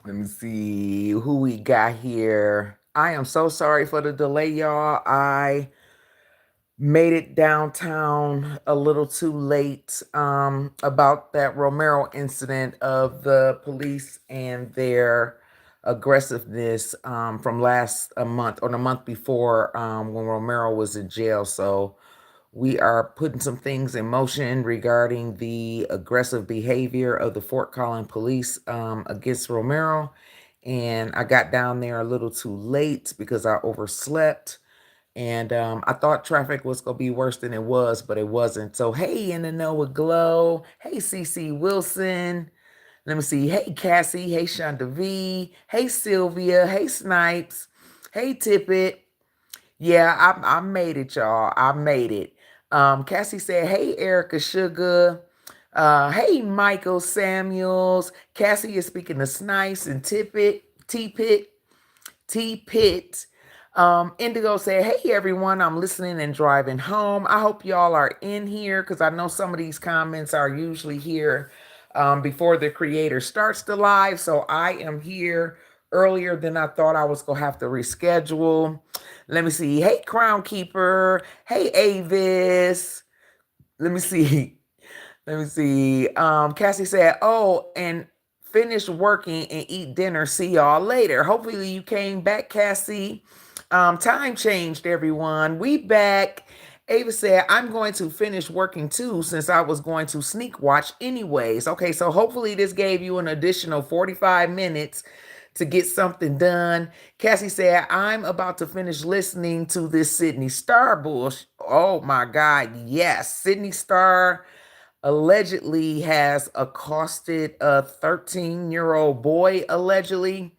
Let me see who we got here. I am so sorry for the delay, y'all. I made it downtown a little too late about that Romero incident of the police and their aggressiveness from last a month or the month before when Romero was in jail. So we are putting some things in motion regarding the aggressive behavior of the Fort Collins police against Romero. And I got down there a little too late because I overslept. And I thought traffic was going to be worse than it was, but it wasn't. So, hey, in the know with Glow. Hey, CC Wilson. Let me see. Hey, Cassie. Hey, Shonda V. Hey, Sylvia. Hey, Snipes. Hey, Tippett. Yeah, I made it, y'all. I made it. Cassie said, hey, Erica Sugar. Hey, Michael Samuels. Cassie is speaking to Snipes and Tippett, T-Pit. Indigo said, hey, everyone. I'm listening and driving home. I hope y'all are in here because I know some of these comments are usually here before the creator starts the live. So I am here earlier than I thought I was going to have to reschedule. Let me see. Hey, Crown Keeper. Hey, Avis. Let me see. Let me see. Cassie said, oh, and finish working and eat dinner. See y'all later. Hopefully you came back, Cassie. Time changed, everyone. We back. Ava said, I'm going to finish working too since I was going to sneak watch anyways. Okay, so hopefully this gave you an additional 45 minutes to get something done. Cassie said, I'm about to finish listening to this Sydney Star bullshit. Oh my God, yes. Sydney Star allegedly has accosted a 13-year-old boy, allegedly.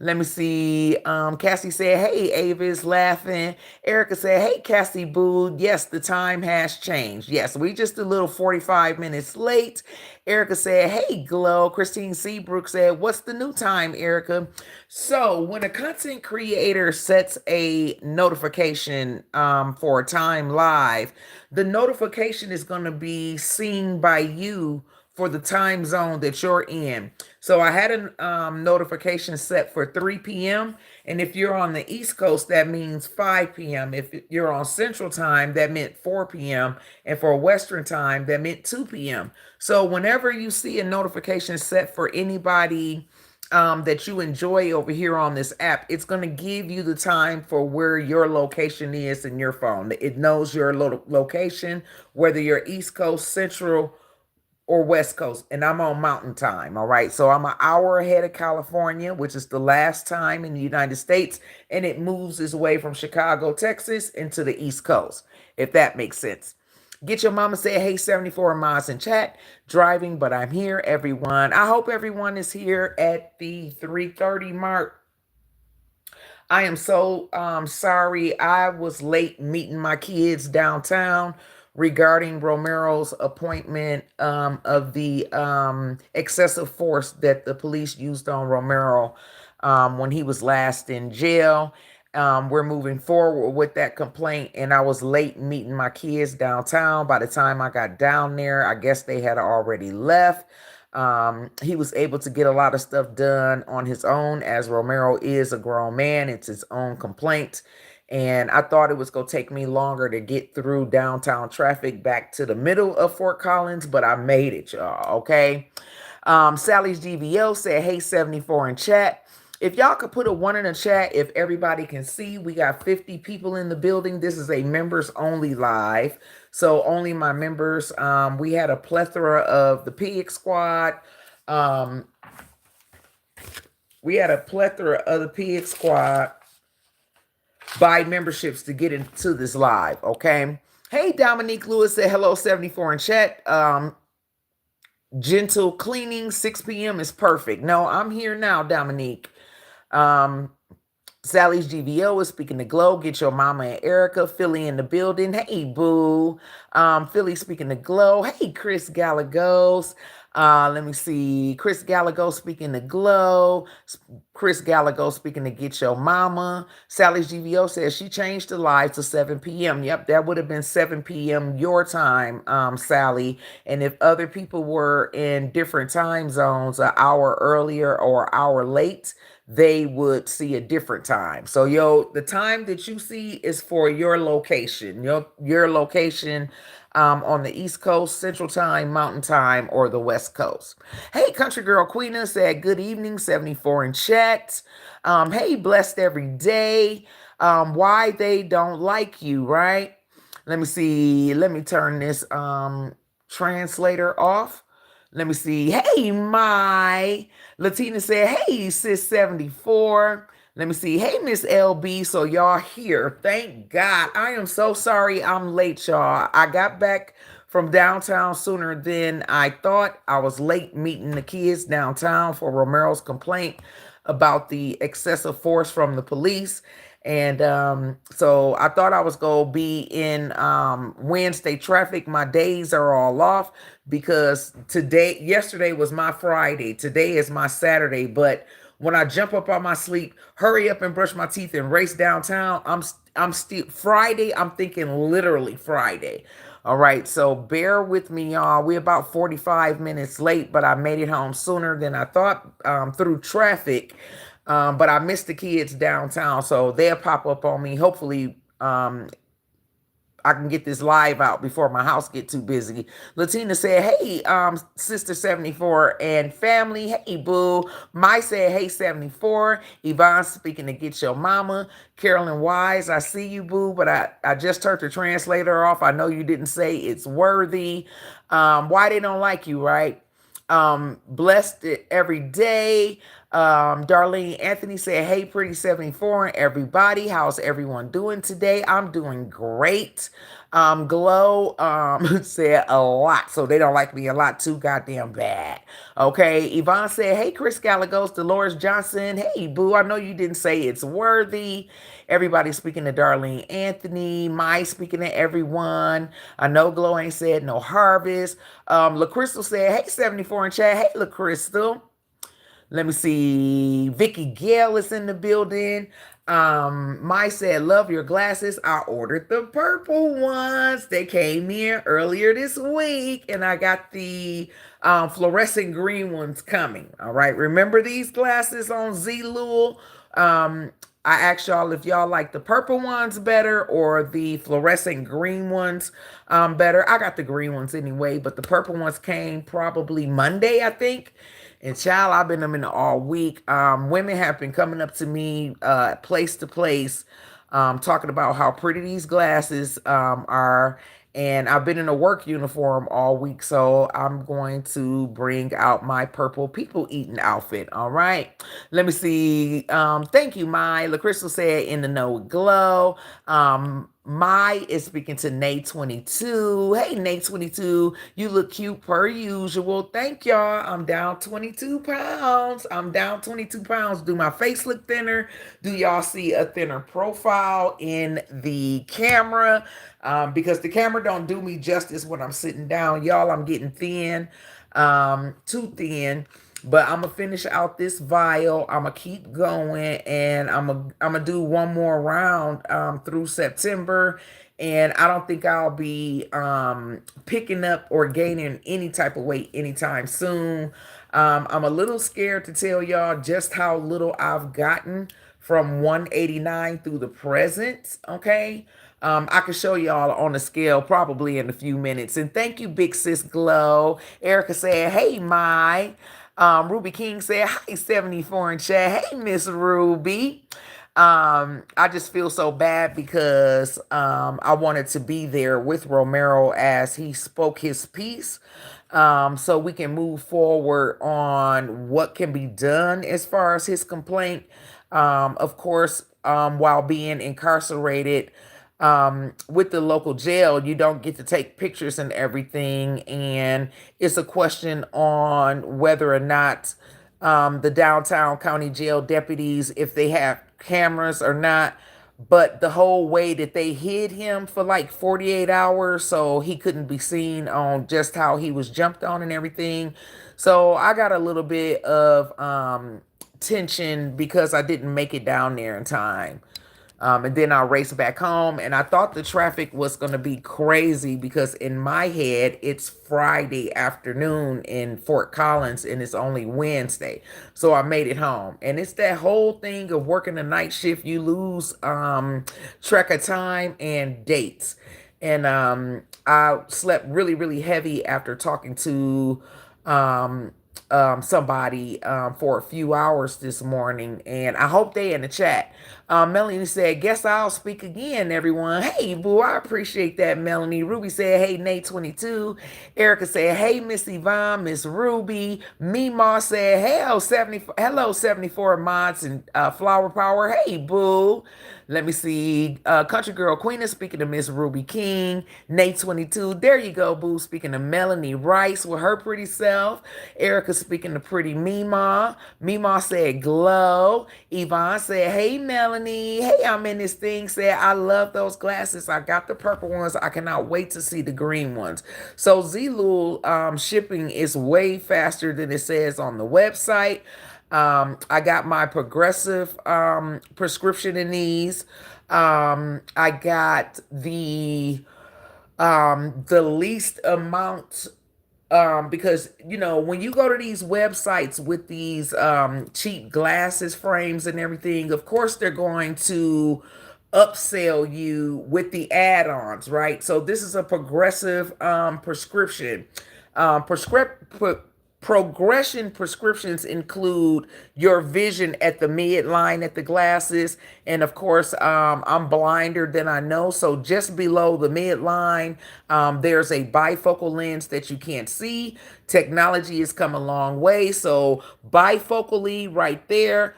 Let me see. Cassie said, hey, Avis laughing. Erica said, hey, Cassie boo. Yes, the time has changed. Yes, we just a little 45 minutes late. Erica said, hey, Glow. Christine Seabrook said, what's the new time, Erica? So when a content creator sets a notification for a time live, the notification is going to be seen by you for the time zone that you're in. So I had a notification set for 3 p.m. And if you're on the East Coast, that means 5 p.m. If you're on Central Time, that meant 4 p.m. And for Western Time, that meant 2 p.m. So whenever you see a notification set for anybody that you enjoy over here on this app, it's going to give you the time for where your location is in your phone. It knows your location, whether you're East Coast, Central, or West Coast, and I'm on Mountain Time. All right, so I'm an hour ahead of California, which is the last time in the United States, and it moves its way from Chicago, Texas, into the East Coast, if that makes sense. Get your mama say, hey, 74 miles in chat. Driving, but I'm here, everyone. I hope everyone is here at the 3:30 mark. I am so sorry. I was late meeting my kids downtown regarding Romero's appointment of the excessive force that the police used on Romero when he was last in jail. We're moving forward with that complaint, and I was late meeting my kids downtown. By the time I got down there, I guess they had already left. He was able to get a lot of stuff done on his own, as Romero is a grown man. It's his own complaint. And I thought it was going to take me longer to get through downtown traffic back to the middle of Fort Collins, but I made it, y'all. Okay. Sally's GVO said, hey, 74 in chat. If y'all could put a 1 in the chat, if everybody can see, we got 50 people in the building. This is a members only live. So only my members. We had a plethora of the Pig Squad. We had a plethora of the Pig Squad buy memberships to get into this live. Okay. Hey, Dominique Lewis said hello, 74 in chat. Gentle cleaning, 6 p.m. is perfect. No, I'm here now, Dominique. Sally's GVO is speaking to Glow. Get your mama and Erica. Philly in the building. Hey, boo. Philly speaking to Glow. Hey, Chris Galagos. Let me see. Chris Gallagher speaking to Glow. Chris Gallagher speaking to Get Your Mama. Sally GVO says she changed the live to 7 p.m. Yep, that would have been 7 p.m. your time, Sally. And if other people were in different time zones, an hour earlier or an hour late, they would see a different time. So the time that you see is for your location. Your location on the East Coast, Central Time, Mountain Time, or the West Coast. Hey, Country Girl Queena said, good evening, 74 in chat. Hey, blessed every day. Why they don't like you, right? Let me see. Let me turn this translator off. Let me see. Hey, my Latina said, hey, sis 74. Let me see. Hey, Miss LB. So y'all here. Thank God. I am so sorry I'm late, y'all. I got back from downtown sooner than I thought. I was late meeting the kids downtown for Romero's complaint about the excessive force from the police. And so I thought I was going to be in Wednesday traffic. My days are all off because yesterday was my Friday. Today is my Saturday. But when I jump up out my sleep, hurry up and brush my teeth and race downtown, I'm still Friday. I'm thinking literally Friday. All right, so bear with me, y'all. We're about 45 minutes late, but I made it home sooner than I thought through traffic. But I missed the kids downtown, so they'll pop up on me. Hopefully, I can get this live out before my house get too busy. Latina said, hey, Sister 74 and family. Hey, boo. Mai said, hey, 74. Yvonne speaking to Get Your Mama. Carolyn Wise, I see you, boo, but I just turned the translator off. I know you didn't say it's worthy. Why they don't like you, right? Blessed it every day. Darlene Anthony said, hey, pretty 74 and everybody. How's everyone doing today? I'm doing great. Glow said a lot. So they don't like me a lot too goddamn bad. Okay. Yvonne said, hey, Chris Gallegos, Dolores Johnson. Hey, boo, I know you didn't say it's worthy. Everybody speaking to Darlene Anthony. Mai speaking to everyone. I know Glow ain't said no harvest. LaCrystal said, hey, 74 in chat. Hey, LaCrystal. Let me see. Vicky Gale is in the building. Mai said, love your glasses. I ordered the purple ones. They came in earlier this week, and I got the fluorescent green ones coming. All right. Remember these glasses on Zlul? I asked y'all if y'all like the purple ones better or the fluorescent green ones better. I got the green ones anyway, but the purple ones came probably Monday, I think. And child, I've been them in all week. Women have been coming up to me place to place, talking about how pretty these glasses are. And I've been in a work uniform all week, so I'm going to bring out my purple people eating outfit. All right. Let me see. Thank you, Mai. LaCrystal said in the know glow. Mai is speaking to Nate 22. Hey, Nate 22, you look cute per usual. Thank y'all. I'm down 22 pounds. I'm down 22 pounds. Do my face look thinner? Do y'all see a thinner profile in the camera? Because the camera don't do me justice when I'm sitting down. Y'all, I'm getting thin, too thin. But I'm gonna finish out this vial. I'm gonna keep going, and I'm gonna do one more round through September. And I don't think I'll be picking up or gaining any type of weight anytime soon. I'm a little scared to tell y'all just how little I've gotten from 189 through the present. Okay. I can show y'all on the scale probably in a few minutes. And thank you, Big Sis Glow. Erica said, hey, Mai. Ruby King said, hi, 74 in chat. Hey, Miss Ruby. I just feel so bad because I wanted to be there with Romero as he spoke his piece. So we can move forward on what can be done as far as his complaint. Of course, while being incarcerated, with the local jail, you don't get to take pictures and everything. And it's a question on whether or not the downtown county jail deputies, if they have cameras or not. But the whole way that they hid him for like 48 hours so he couldn't be seen on just how he was jumped on and everything. So I got a little bit of tension because I didn't make it down there in time. And then I raced back home, and I thought the traffic was going to be crazy because in my head, it's Friday afternoon in Fort Collins and it's only Wednesday. So I made it home. And it's that whole thing of working a night shift. You lose track of time and dates. And I slept really, really heavy after talking to um, somebody for a few hours this morning, and I hope they in the chat. Melanie said, "Guess I'll speak again, everyone." Hey, boo, I appreciate that, Melanie. Ruby said, "Hey, Nate 22." Erica said, "Hey, Miss Yvonne, Miss Ruby." Meemaw said, hello, 74 mods and Flower Power. Hey, boo. Let me see. Country Girl Queen is speaking to Miss Ruby King. Nate 22. There you go, boo. Speaking to Melanie Rice with her pretty self. Erica speaking to pretty Mima. Mima said glow. Yvonne said, "Hey, Melanie. Hey, I'm in this thing." Said, "I love those glasses. I got the purple ones. I cannot wait to see the green ones." So Zulu shipping is way faster than it says on the website. I got my progressive prescription in these. I got the least amount because when you go to these websites with these cheap glasses frames and everything, of course they're going to upsell you with the add-ons, right? So this is a progressive prescription. Progression prescriptions include your vision at the midline at the glasses, and of course I'm blinder than I know, so just below the midline there's a bifocal lens that you can't see. Technology has come a long way, so bifocally right there,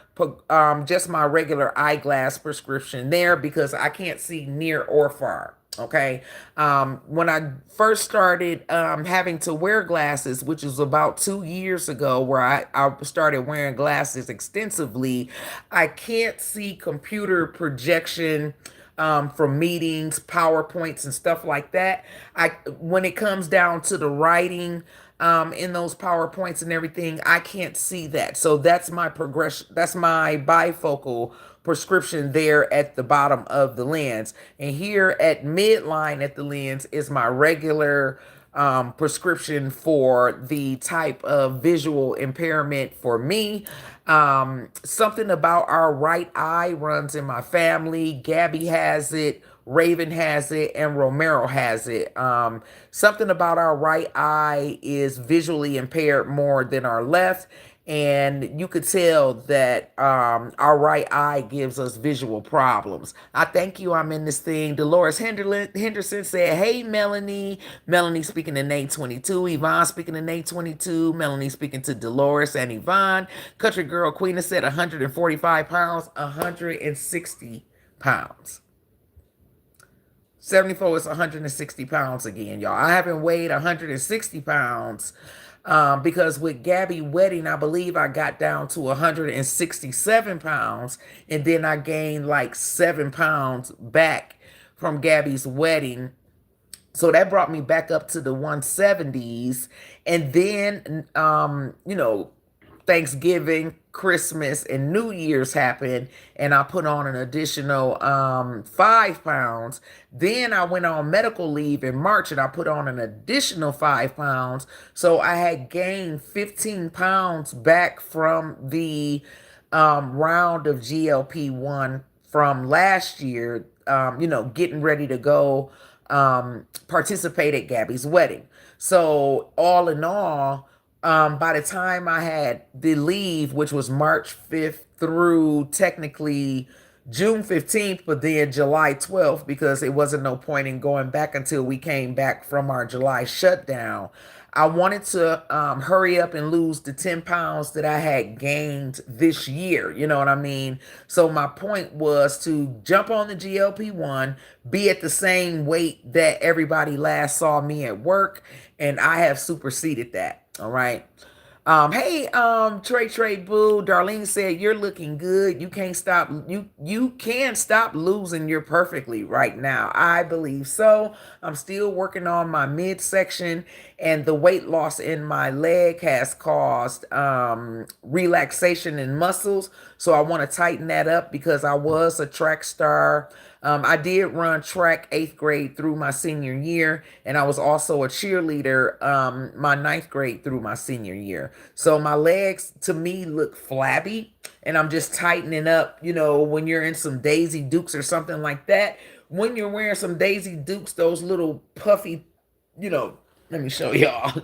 just my regular eyeglass prescription there because I can't see near or far. Okay. When I first started having to wear glasses, which was about 2 years ago, where I started wearing glasses extensively, I can't see computer projection from meetings, PowerPoints, and stuff like that. When it comes down to the writing in those PowerPoints and everything, I can't see that. So that's my progression. That's my bifocal prescription there at the bottom of the lens. And here at midline at the lens is my regular prescription for the type of visual impairment for me. Something about our right eye runs in my family. Gabby has it. Raven has it, and Romero has it. Something about our right eye is visually impaired more than our left, and you could tell that our right eye gives us visual problems. I thank you. I'm in this thing. Dolores Henderson said, "Hey, Melanie." Melanie speaking to Nate 22. Yvonne speaking to Nate 22. Melanie speaking to Dolores and Yvonne. Country Girl Queen said 145 pounds, 160 pounds. 74 is 160 pounds again, y'all. I haven't weighed 160 pounds because with Gabby wedding, I believe I got down to 167 pounds, and then I gained like 7 pounds back from Gabby's wedding. So that brought me back up to the 170s. And then, Thanksgiving, Christmas, and New Year's happened, and I put on an additional 5 pounds. Then I went on medical leave in March, and I put on an additional 5 pounds. So I had gained 15 pounds back from the round of GLP-1 from last year, getting ready to go participate at Gabby's wedding. So all in all, by the time I had the leave, which was March 5th through technically June 15th, but then July 12th, because it wasn't no point in going back until we came back from our July shutdown. I wanted to hurry up and lose the 10 pounds that I had gained this year. You know what I mean? So my point was to jump on the GLP-1, be at the same weight that everybody last saw me at work, and I have superseded that. All right. Hey, Trey Boo, Darlene said you're looking good. You can stop losing. You're perfectly right now. I believe so. I'm still working on my midsection, and the weight loss in my leg has caused relaxation in muscles. So I want to tighten that up because I was a track star. I did run track eighth grade through my senior year, and I was also a cheerleader my ninth grade through my senior year. So my legs to me look flabby, and I'm just tightening up. When you're in some Daisy Dukes or something like that, when you're wearing some Daisy Dukes, those little puffy, let me show y'all.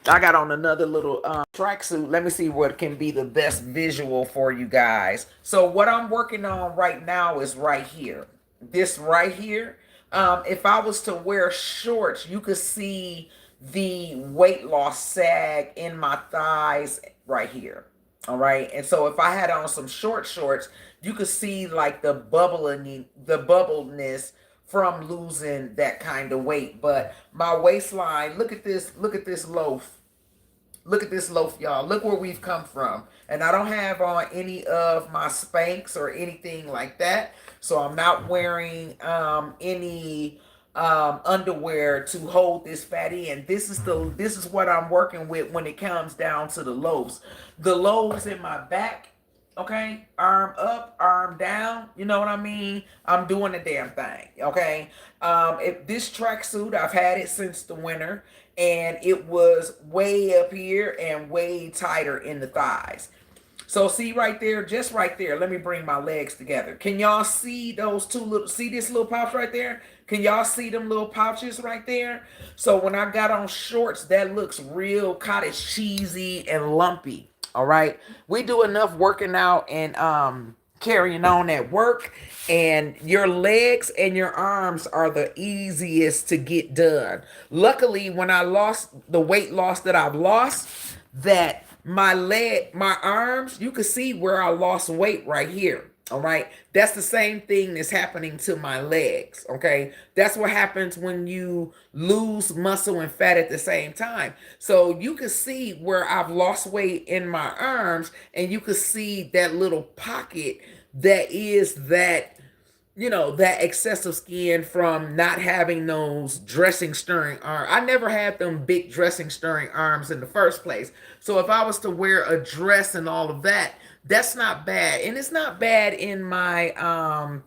I got on another little tracksuit. Let me see what can be the best visual for you guys. So what I'm working on right now is right here. This right here. If I was to wear shorts, you could see the weight loss sag in my thighs right here. All right. And so if I had on some shorts, you could see like the bubbleness from losing that kind of weight. But my waistline, look at this loaf. Look at this loaf, y'all. Look where we've come from. And I don't have on any of my Spanx or anything like that. So I'm not wearing any underwear to hold this fatty. And this is what I'm working with when it comes down to the loaves. The loaves in my back, okay, arm up, arm down, you know what I mean? I'm doing the damn thing, okay? If this tracksuit, I've had it since the winter, and it was way up here and way tighter in the thighs. So see right there, just right there. Let me bring my legs together. Can y'all see those see this little pouch right there? Can y'all see them little pouches right there? So when I got on shorts, that looks real cottage cheesy and lumpy. All right. We do enough working out and carrying on at work, and your legs and your arms are the easiest to get done. Luckily, when I lost the weight loss that I've lost, that my arms, you can see where I lost weight right here. All right. That's the same thing that's happening to my legs. Okay. That's what happens when you lose muscle and fat at the same time. So you can see where I've lost weight in my arms, and you can see that little pocket that is that excessive skin from not having those dressing stirring arms. I never had them big dressing stirring arms in the first place. So if I was to wear a dress and all of that, that's not bad. And it's not bad in my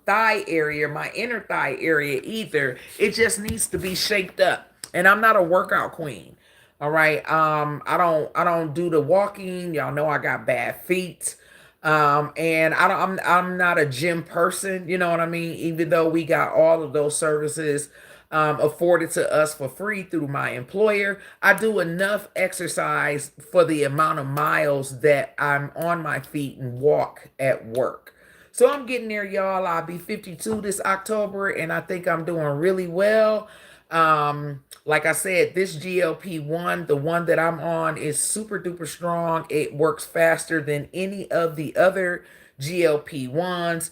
thigh area, my inner thigh area either. It just needs to be shaped up. And I'm not a workout queen. All right. I don't do the walking. Y'all know I got bad feet. And I'm not a gym person, you know what I mean? Even though we got all of those services afforded to us for free through my employer, I do enough exercise for the amount of miles that I'm on my feet and walk at work. So I'm getting there, y'all. I'll be 52 this October, and I think I'm doing really well. Like I said, this GLP-1, the one that I'm on, is super duper strong. It works faster than any of the other GLP-1s.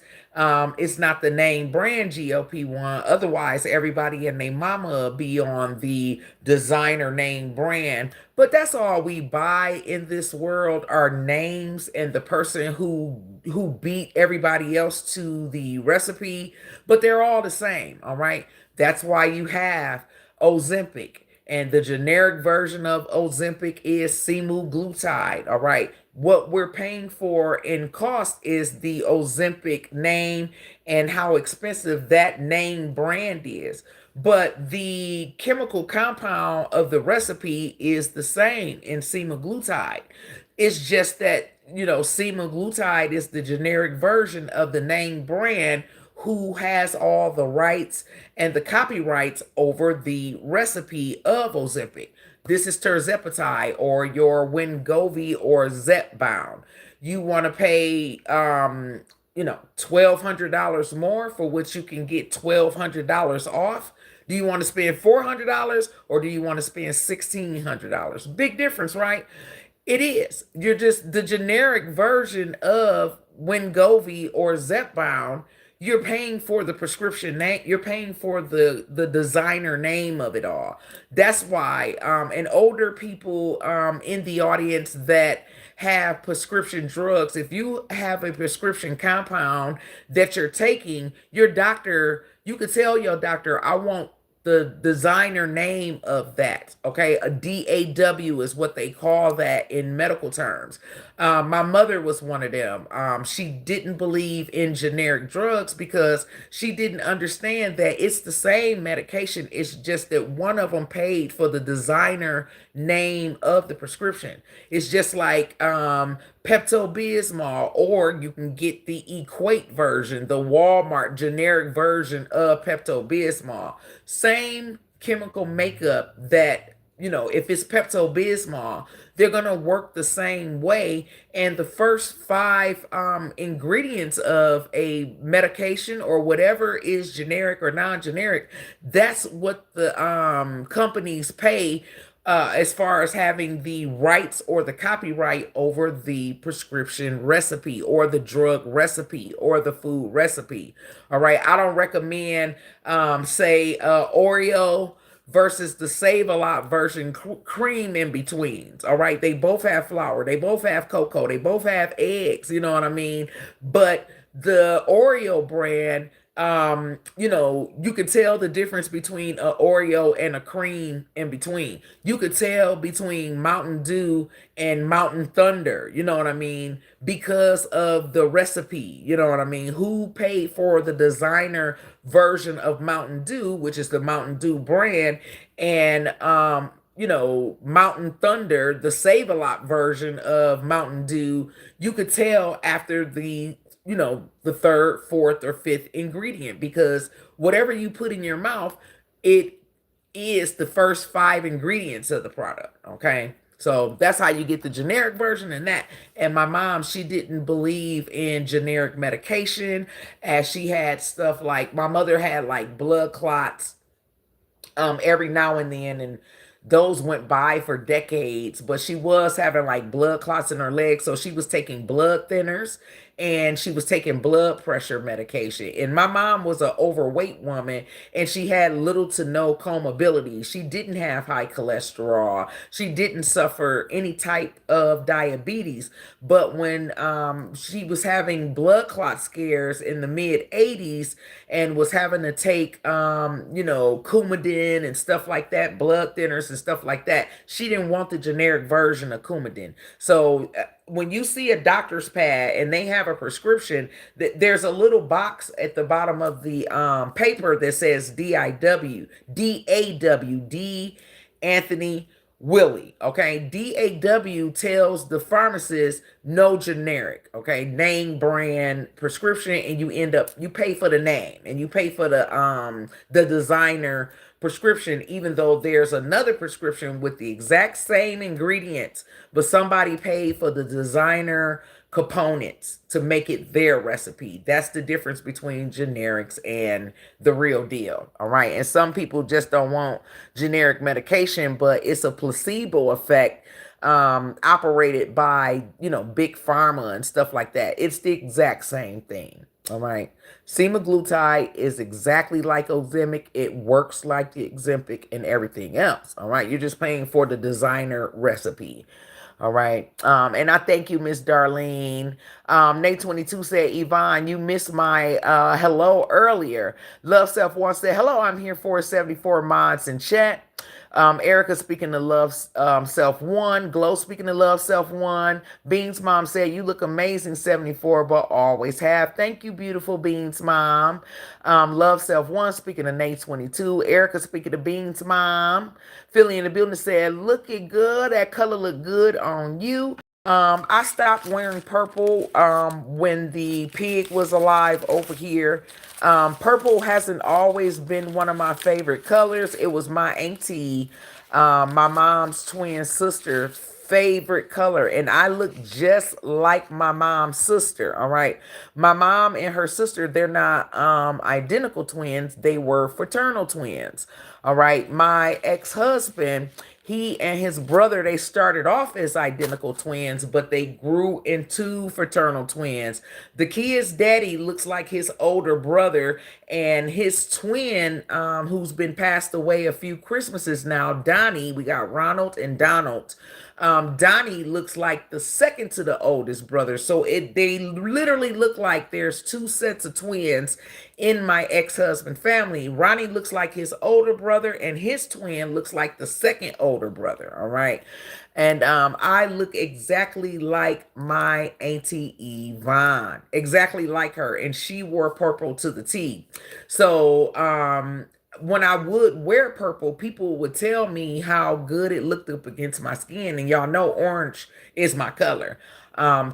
It's not the name brand GLP-1. Otherwise, everybody and their mama be on the designer name brand. But that's all we buy in this world are names and the person who beat everybody else to the recipe. But they're all the same, all right? That's why you have Ozempic. And the generic version of Ozempic is semaglutide. All right. What we're paying for in cost is the Ozempic name and how expensive that name brand is. But the chemical compound of the recipe is the same in semaglutide. It's just that, semaglutide is the generic version of the name brand who has all the rights and the copyrights over the recipe of Ozempic. This is tirzepatide or your Wegovy or Zepbound. You want to pay, $1,200 more for which you can get $1,200 off. Do you want to spend $400 or do you want to spend $1,600? Big difference, right? It is. You're just the generic version of Wegovy or Zepbound. you're paying for the prescription name, you're paying for the designer name of it all. That's why and older people in the audience that have prescription drugs, if you have a prescription compound that you're taking, your doctor, you could tell your doctor, I want the designer name of that. Okay, a DAW is what they call that in medical terms. My mother was one of them. She didn't believe in generic drugs because she didn't understand that it's the same medication. It's just that one of them paid for the designer name of the prescription. It's just like Pepto Bismol, or you can get the Equate version, the Walmart generic version of Pepto Bismol. Same chemical makeup that, if it's Pepto Bismol, they're going to work the same way. And the first five ingredients of a medication or whatever is generic or non generic, that's what the companies pay as far as having the rights or the copyright over the prescription recipe or the drug recipe or the food recipe. All right. I don't recommend, say, Oreo versus the Save a Lot version cream in betweens. All right. They both have flour, they both have cocoa, they both have eggs. You know what I mean? But the Oreo brand, you could tell the difference between a Oreo and a cream in between. You could tell between Mountain Dew and Mountain Thunder, you know what I mean? Because of the recipe, you know what I mean? Who paid for the designer version of Mountain Dew, which is the Mountain Dew brand, and Mountain Thunder, the Save a Lot version of Mountain Dew, you could tell after the third, fourth, or fifth ingredient, because whatever you put in your mouth, it is the first five ingredients of the product. Okay. So that's how you get the generic version and that. And my mom, she didn't believe in generic medication, as she had stuff like, my mother had like blood clots every now and then, and those went by for decades, but she was having like blood clots in her legs, so she was taking blood thinners and she was taking blood pressure medication. And my mom was an overweight woman, and she had little to no comorbidity. She didn't have high cholesterol, she didn't suffer any type of diabetes. But when she was having blood clot scares in the mid 80s and was having to take Coumadin and stuff like that, blood thinners and stuff like that, she didn't want the generic version of Coumadin. So when you see a doctor's pad and they have a prescription, there's a little box at the bottom of the paper that says DIW, DAW, D Anthony Willie. Okay, DAW tells the pharmacist no generic. Okay, name brand prescription, and you pay for the name and you pay for the designer prescription, even though there's another prescription with the exact same ingredients, but somebody paid for the designer components to make it their recipe. That's the difference between generics and the real deal. All right. And some people just don't want generic medication, but it's a placebo effect operated by, big pharma and stuff like that. It's the exact same thing. All right. Semaglutide is exactly like Ozempic. It works like the Ozempic and everything else. All right. You're just paying for the designer recipe. All right. And I thank you, Miss Darlene. Nate 22 said, Yvonne, you missed my hello earlier. Love Self One said, hello, I'm here for 74 mods in chat. Erica speaking to Love Self One. Glow speaking to Love Self One. Beans Mom said, you look amazing, 74, but always have. Thank you, beautiful Beans Mom. Love Self One speaking to Nate 22. Erica speaking to Beans Mom. Philly in the building said, looking good. That color look good on you. I stopped wearing purple when the pig was alive over here. Purple hasn't always been one of my favorite colors. It was my auntie, my mom's twin sister, favorite color, and I look just like my mom's sister. All right, my mom and her sister, they're not identical twins, they were fraternal twins. All right, my ex-husband, He and his brother, they started off as identical twins, but they grew into fraternal twins. The kid's daddy looks like his older brother, and his twin, who's been passed away a few Christmases now, Donnie. We got Ronald and Donald. Donnie looks like the second to the oldest brother. So they literally look like there's two sets of twins in my ex-husband family. Ronnie looks like his older brother, and his twin looks like the second older brother. All right. And I look exactly like my Auntie Yvonne, exactly like her. And she wore purple to the T. So when I would wear purple, people would tell me how good it looked up against my skin. And y'all know orange is my color.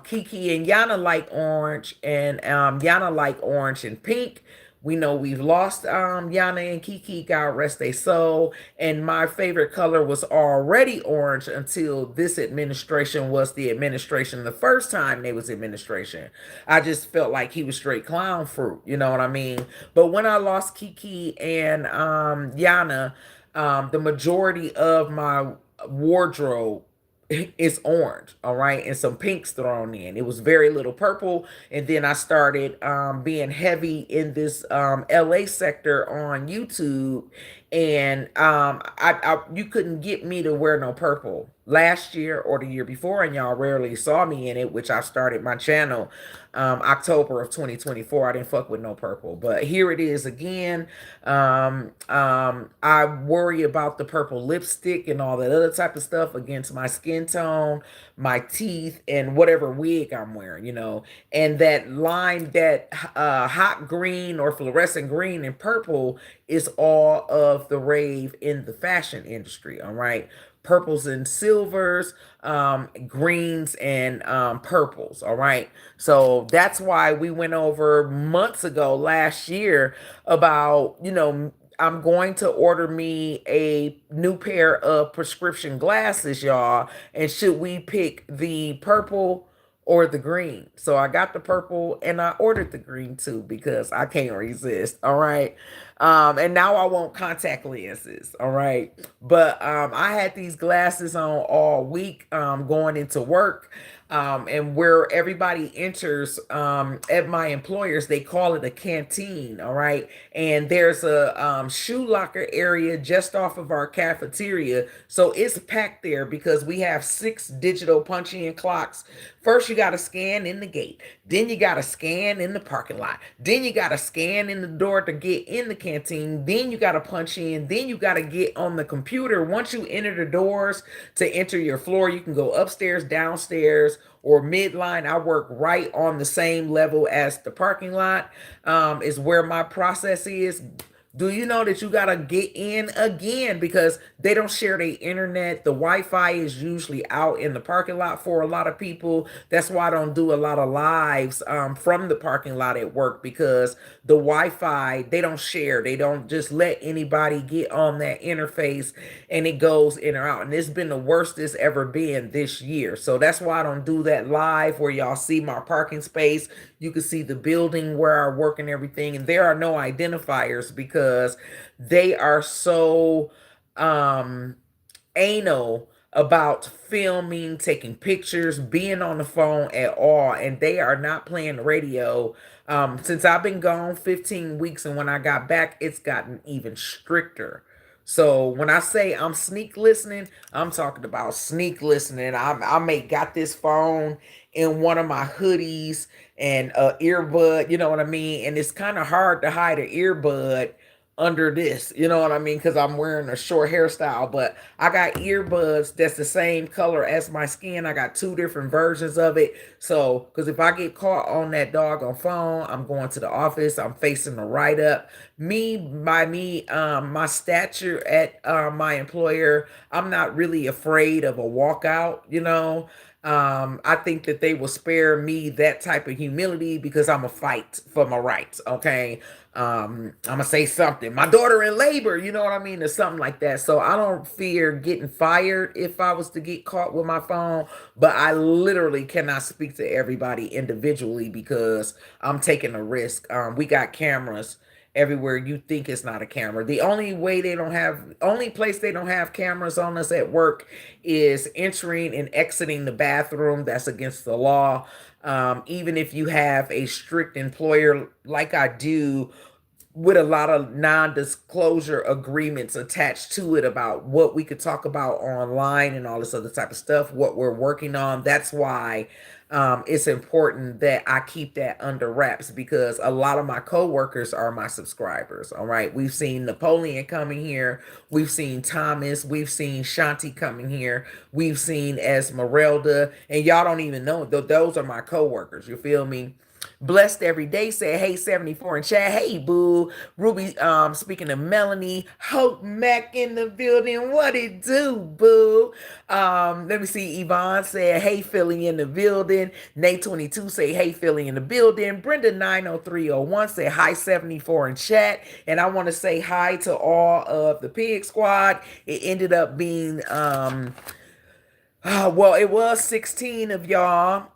Kiki and Yana like orange, and Yana like orange and pink. We know we've lost Yana and Kiki, God rest their soul. And my favorite color was already orange until this administration was the administration. The first time they was administration, I just felt like he was straight clown fruit. You know what I mean? But when I lost Kiki and Yana, the majority of my wardrobe is orange, all right, and some pinks thrown in. It was very little purple, and then I started being heavy in this LA sector on YouTube, and you couldn't get me to wear no purple last year or the year before, and y'all rarely saw me in it, which I started my channel October of 2024. I didn't fuck with no purple, but here it is again. I worry about the purple lipstick and all that other type of stuff against my skin tone, my teeth, and whatever wig I'm wearing, you know. And that line, that hot green or fluorescent green and purple is all of the rave in the fashion industry, all right? Purples and silvers, greens and purples, all right? So that's why we went over months ago last year about, you know, I'm going to order me a new pair of prescription glasses, y'all. And should we pick the purple or the green? So I got the purple and I ordered the green too because I can't resist. All right. And now I want contact lenses. All right. But I had these glasses on all week going into work. And where everybody enters at my employers, they call it a canteen, all right? And there's a shoe locker area just off of our cafeteria. So it's packed there because we have 6 digital punch-in clocks. First, you got to scan in the gate. Then you got to scan in the parking lot. Then you got to scan in the door to get in the canteen. Then you got to punch in. Then you got to get on the computer. Once you enter the doors to enter your floor, you can go upstairs, downstairs, or midline. I work right on the same level as the parking lot, is where my process is. Do you know that you got to get in again because they don't share their internet? The Wi-Fi is usually out in the parking lot for a lot of people. That's why I don't do a lot of lives from the parking lot at work because the Wi-Fi, they don't share. They don't just let anybody get on that interface and it goes in or out. And it's been the worst it's ever been this year. So that's why I don't do that live where y'all see my parking space. You can see the building where I work and everything. And there are no identifiers because they are so anal about filming, taking pictures, being on the phone at all. And they are not playing the radio. Since I've been gone 15 weeks and when I got back, it's gotten even stricter. So when I say I'm sneak listening, I'm talking about sneak listening. I may got this phone in one of my hoodies and a earbud, you know what I mean? And it's kind of hard to hide an earbud under this, you know what I mean? Because I'm wearing a short hairstyle, but I got earbuds that's the same color as my skin. I got 2 different versions of it. So, because if I get caught on that doggone phone, I'm going to the office, I'm facing the write up. My stature at my employer, I'm not really afraid of a walkout, you know. I think that they will spare me that type of humility because I'm a fight for my rights. Okay. I'm gonna say something. My daughter in labor, you know what I mean, or something like that. So I don't fear getting fired if I was to get caught with my phone, but I literally cannot speak to everybody individually because I'm taking a risk. We got cameras everywhere you think it's not a camera. The only place they don't have cameras on us at work is entering and exiting the bathroom. That's against the law. Even if you have a strict employer like I do, with a lot of non-disclosure agreements attached to it about what we could talk about online and all this other type of stuff, what we're working on. That's why it's important that I keep that under wraps, because a lot of my coworkers are my subscribers. All right. We've seen Napoleon coming here. We've seen Thomas. We've seen Shanti coming here. We've seen Esmeralda. And y'all don't even know, those are my coworkers. You feel me? Blessed Every Day said, hey, 74 in chat. Hey, boo. Ruby, speaking of Melanie, Hope Mac in the building. What it do, boo? Let me see. Yvonne said, hey, Philly in the building. Nate 22 say, hey, Philly in the building. Brenda 90301 said, hi, 74 in chat. And I want to say hi to all of the Pig Squad. It ended up being, well, it was 16 of y'all.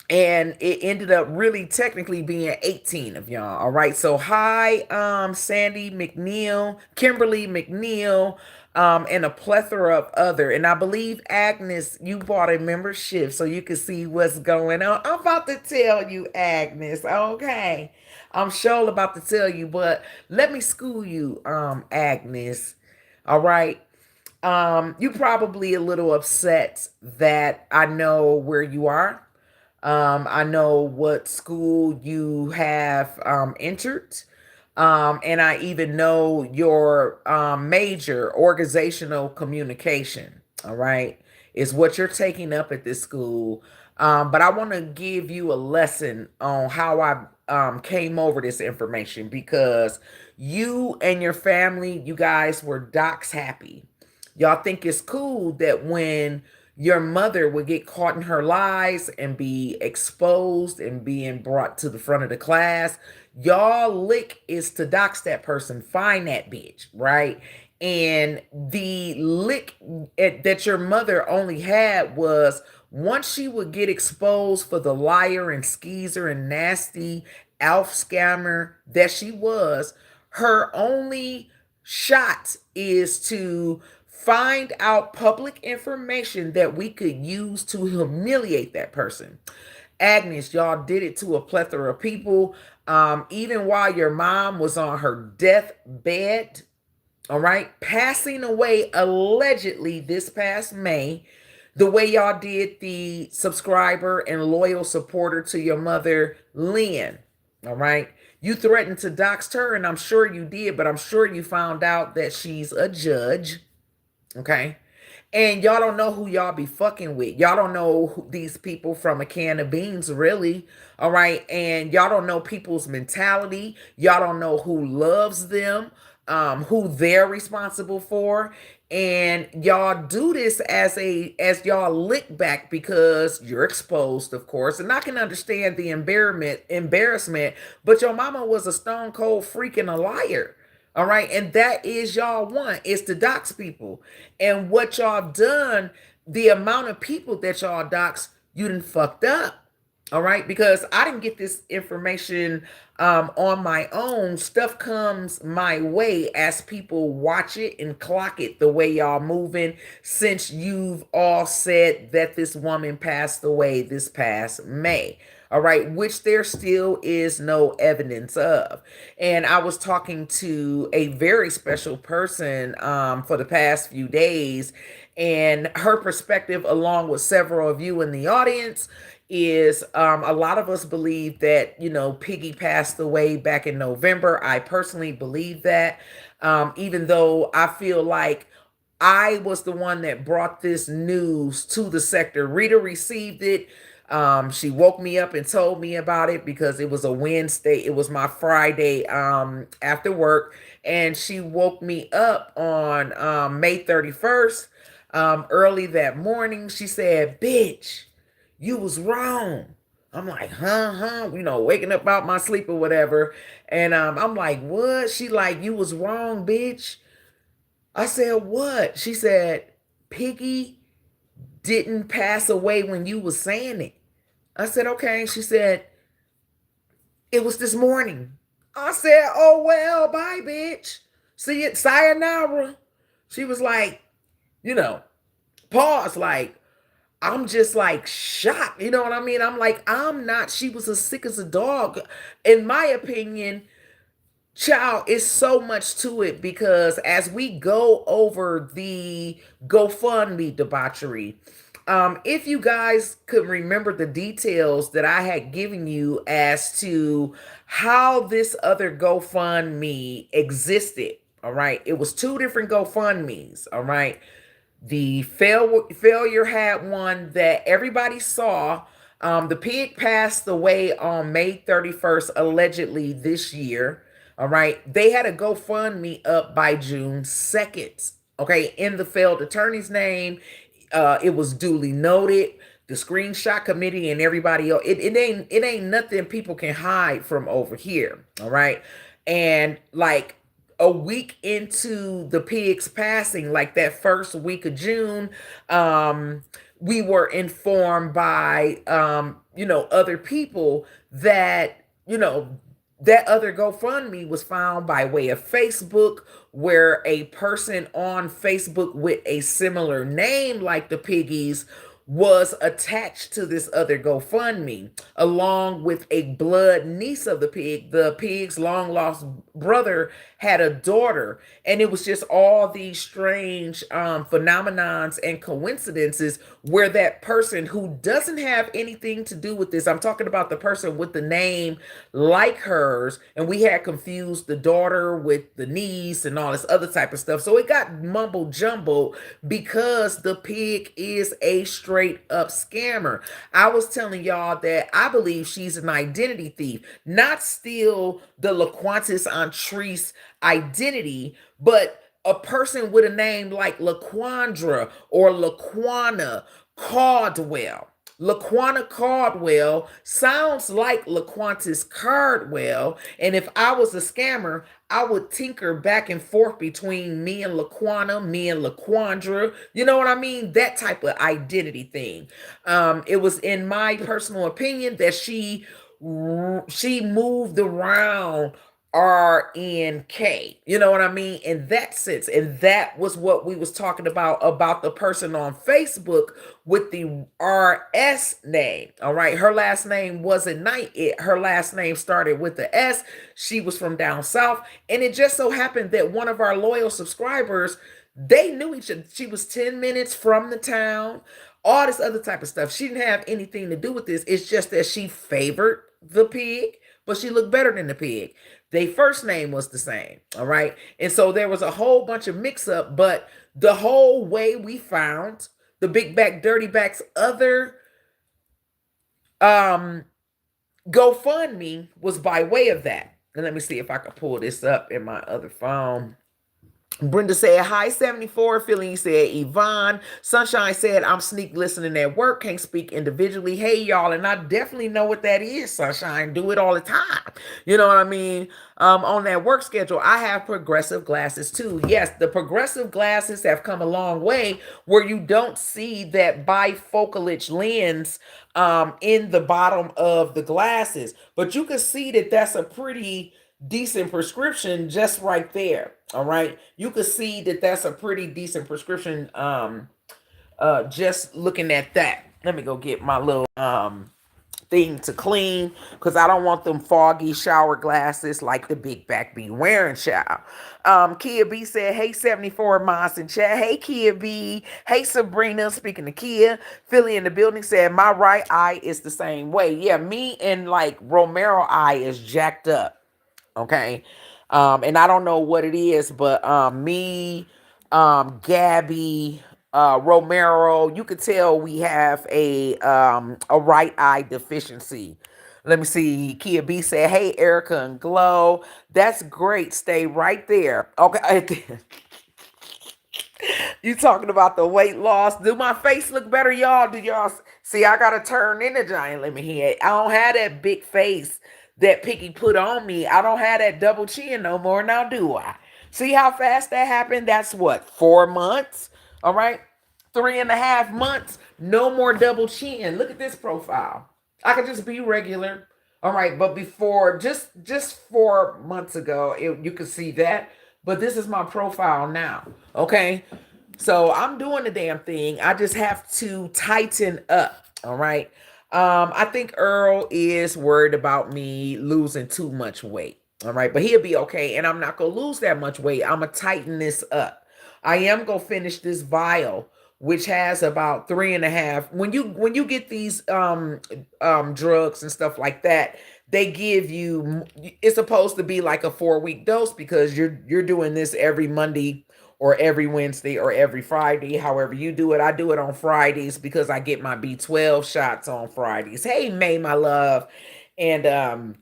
And it ended up really technically being 18 of y'all. All right. So hi, Sandy McNeil, Kimberly McNeil, and a plethora of other. And I believe, Agnes, you bought a membership so you can see what's going on. I'm about to tell you, Agnes. Okay. I'm sure about to tell you, but let me school you, Agnes. All right. You probably a little upset that I know where you are. I know what school you have entered. And I even know your major, organizational communication. All right. Is what you're taking up at this school. But I want to give you a lesson on how I came over this information, because you and your family, you guys were docs happy. Y'all think it's cool that when your mother would get caught in her lies and be exposed and being brought to the front of the class, y'all lick is to dox that person, find that bitch, right? And the lick that your mother only had was, once she would get exposed for the liar and skeezer and nasty elf scammer that she was, her only shot is to find out public information that we could use to humiliate that person. Agnes, y'all did it to a plethora of people. Even while your mom was on her deathbed, all right, passing away allegedly this past May, the way y'all did the subscriber and loyal supporter to your mother, Lynn, all right? You threatened to dox her, and I'm sure you did, but I'm sure you found out that she's a judge. Okay. And y'all don't know who y'all be fucking with. Y'all don't know these people from a can of beans, really. All right. And y'all don't know people's mentality. Y'all don't know who loves them, who they're responsible for. And y'all do this as y'all lick back because you're exposed, of course. And I can understand the embarrassment, but your mama was a stone cold freaking a liar. All right. And that is y'all want, is to dox people. And what y'all done, the amount of people that y'all dox, you done fucked up. All right. Because I didn't get this information on my own. Stuff comes my way as people watch it and clock it the way y'all moving, since you've all said that this woman passed away this past May. All right, which there still is no evidence of. And I was talking to a very special person for the past few days, and her perspective, along with several of you in the audience, is a lot of us believe that, Piggy passed away back in November. I personally believe that, even though I feel like I was the one that brought this news to the sector. Rita received it. She woke me up and told me about it because it was a Wednesday. It was my Friday after work. And she woke me up on May 31st, early that morning. She said, bitch, you was wrong. I'm like, waking up out my sleep or whatever. And I'm like, what? She like, you was wrong, bitch. I said, what? She said, Piggy didn't pass away when you was saying it. I said, okay. She said, it was this morning. I said, oh, well, bye, bitch. See it, sayonara. She was like, you know, pause, like, I'm just like shocked. You know what I mean? I'm like, I'm not. She was as sick as a dog. In my opinion, child, is so much to it because as we go over the GoFundMe debauchery, if you guys could remember the details that I had given you as to how this other GoFundMe existed, all right, it was two different GoFundMes, all right. The failure had one that everybody saw. The pig passed away on May 31st, allegedly this year. All right. They had a GoFundMe up by June 2nd. Okay. In the failed attorney's name, it was duly noted. The screenshot committee and everybody else. It ain't nothing people can hide from over here. All right. And like a week into the pig's passing, like that first week of June, we were informed by other people that that other GoFundMe was found by way of Facebook, where a person on Facebook with a similar name like the piggies was attached to this other GoFundMe, along with a blood niece of the pig. The pig's long lost brother had a daughter, and it was just all these strange phenomenons and coincidences where that person who doesn't have anything to do with this, I'm talking about the person with the name like hers, and we had confused the daughter with the niece and all this other type of stuff. So it got mumble jumbled because the pig is a straight up scammer. I was telling y'all that I believe she's an identity thief, not steal the LaQuantis Antrice identity, but a person with a name like LaQuandra or LaQuana Caldwell. LaQuana Caldwell sounds like LaQuantis Cardwell. And if I was a scammer, I would tinker back and forth between me and LaQuana, me and LaQuandra. You know what I mean? That type of identity thing. It was in my personal opinion that she moved around RNK. You know what I mean? In that sense. And that was what we was talking about the person on Facebook with the RS name. All right. Her last name wasn't Knight. Her last name started with the S. She was from down south. And it just so happened that one of our loyal subscribers, they knew each other. She was 10 minutes from the town, all this other type of stuff. She didn't have anything to do with this. It's just that she favored the pig, but she looked better than the pig. Their first name was the same. All right. And so there was a whole bunch of mix up, but the whole way we found the big back dirty back's other GoFundMe was by way of that. And let me see if I can pull this up in my other phone. Brenda said, hi, 74. Feeling said, Yvonne. Sunshine said, I'm sneak listening at work. Can't speak individually. Hey, y'all. And I definitely know what that is, Sunshine. Do it all the time. You know what I mean? On that work schedule, I have progressive glasses too. Yes, the progressive glasses have come a long way where you don't see that bifocalage lens in the bottom of the glasses. But you can see that that's a pretty decent prescription just right there. All right, you can see that that's a pretty decent prescription just looking at that. Let me go get my little thing to clean because I don't want them foggy shower glasses like the big back be wearing, child. Kia B said, hey, 74 Moss in chat. Hey, Kia B. Hey, Sabrina. Speaking of Kia, Philly in the building said, my right eye is the same way. Yeah, me and like Romero eye is jacked up. Okay. And I don't know what it is, but me, Gabby, Romero, you could tell we have a right eye deficiency. Let me see. Kia B said, hey, Erica and Glow. That's great. Stay right there. Okay. You talking about the weight loss? Do my face look better, y'all? Do y'all see? I gotta turn in a giant lemon head. I don't have that big face that Piggy put on me. I don't have that double chin no more. Now do I? See how fast that happened? That's what, 4 months? All right, 3.5 months. No more double chin. Look at this profile. I could just be regular. All right, but before just 4 months ago, you could see that. But this is my profile now. Okay, so I'm doing the damn thing. I just have to tighten up. All right. I think Earl is worried about me losing too much weight. All right, but he'll be okay, and I'm not gonna lose that much weight. I'm gonna tighten this up. I am gonna finish this vial, which has about 3.5. When you get these drugs and stuff like that, they give you, it's supposed to be like a 4 week dose because you're doing this every Monday or every Wednesday or every Friday, however you do it. I do it on Fridays because I get my B12 shots on Fridays. Hey, May, my love. And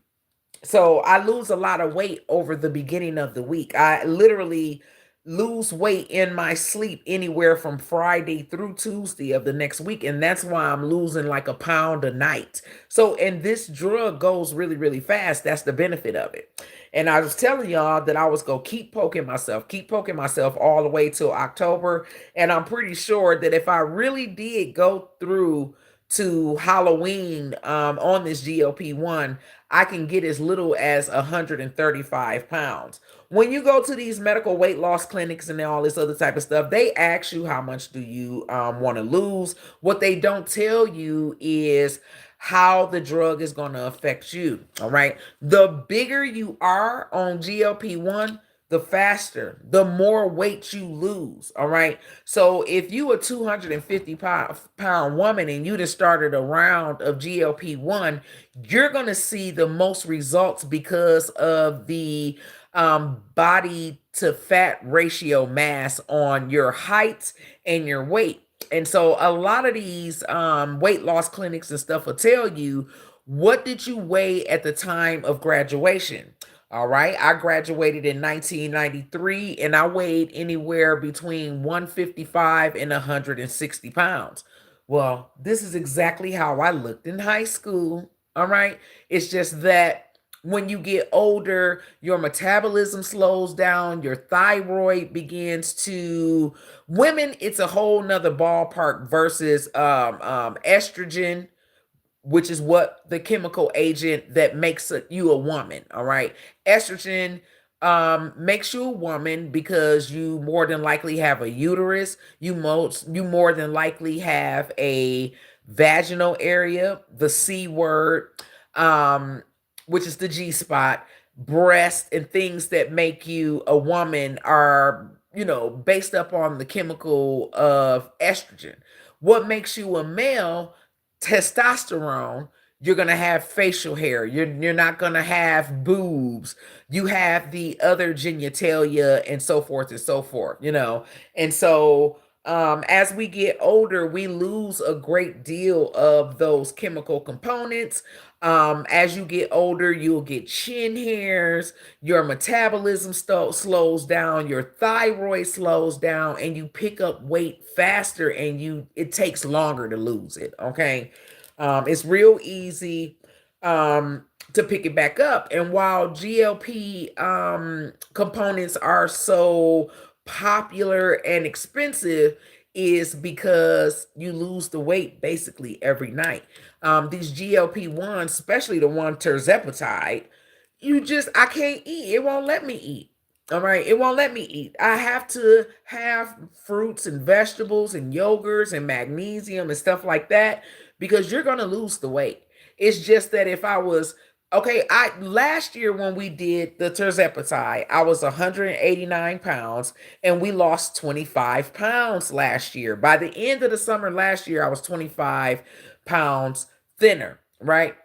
so I lose a lot of weight over the beginning of the week. I literally lose weight in my sleep anywhere from Friday through Tuesday of the next week. And that's why I'm losing like a pound a night. So, and this drug goes really, really fast. That's the benefit of it. And I was telling y'all that I was going to keep poking myself all the way till October. And I'm pretty sure that if I really did go through to Halloween on this GLP-1, I can get as little as 135 pounds. When you go to these medical weight loss clinics and all this other type of stuff, they ask you how much do you want to lose. What they don't tell you is how the drug is going to affect you. All right. The bigger you are on GLP-1, the faster, the more weight you lose. All right. So if you a 250 pound woman and you just started a round of GLP-1, you're going to see the most results because of the body to fat ratio mass on your height and your weight. And so a lot of these weight loss clinics and stuff will tell you, what did you weigh at the time of graduation? All right. I graduated in 1993 and I weighed anywhere between 155 and 160 pounds. Well, this is exactly how I looked in high school. All right. It's just that when you get older, your metabolism slows down, your thyroid begins to, women, it's a whole nother ballpark versus estrogen, which is what the chemical agent that makes you a woman. All right. Estrogen makes you a woman because you more than likely have a uterus. You more than likely have a vaginal area, the C word, which is the G spot. Breast and things that make you a woman are, based up on the chemical of estrogen. What makes you a male? Testosterone. You're gonna have facial hair. You're not gonna have boobs. You have the other genitalia and so forth and so forth. And so as we get older, we lose a great deal of those chemical components. As you get older, you'll get chin hairs, your metabolism slows down, your thyroid slows down, and you pick up weight faster, and it takes longer to lose it. Okay. It's real easy to pick it back up. And while GLP components are so popular and expensive, is because you lose the weight basically every night. These GLP-1s, especially the one tirzepatide, I can't eat. It won't let me eat. All right. It won't let me eat. I have to have fruits and vegetables and yogurts and magnesium and stuff like that because you're going to lose the weight. It's just that if I was, okay, last year when we did the tirzepatide, I was 189 pounds and we lost 25 pounds last year. By the end of the summer last year, I was 25 pounds thinner, right?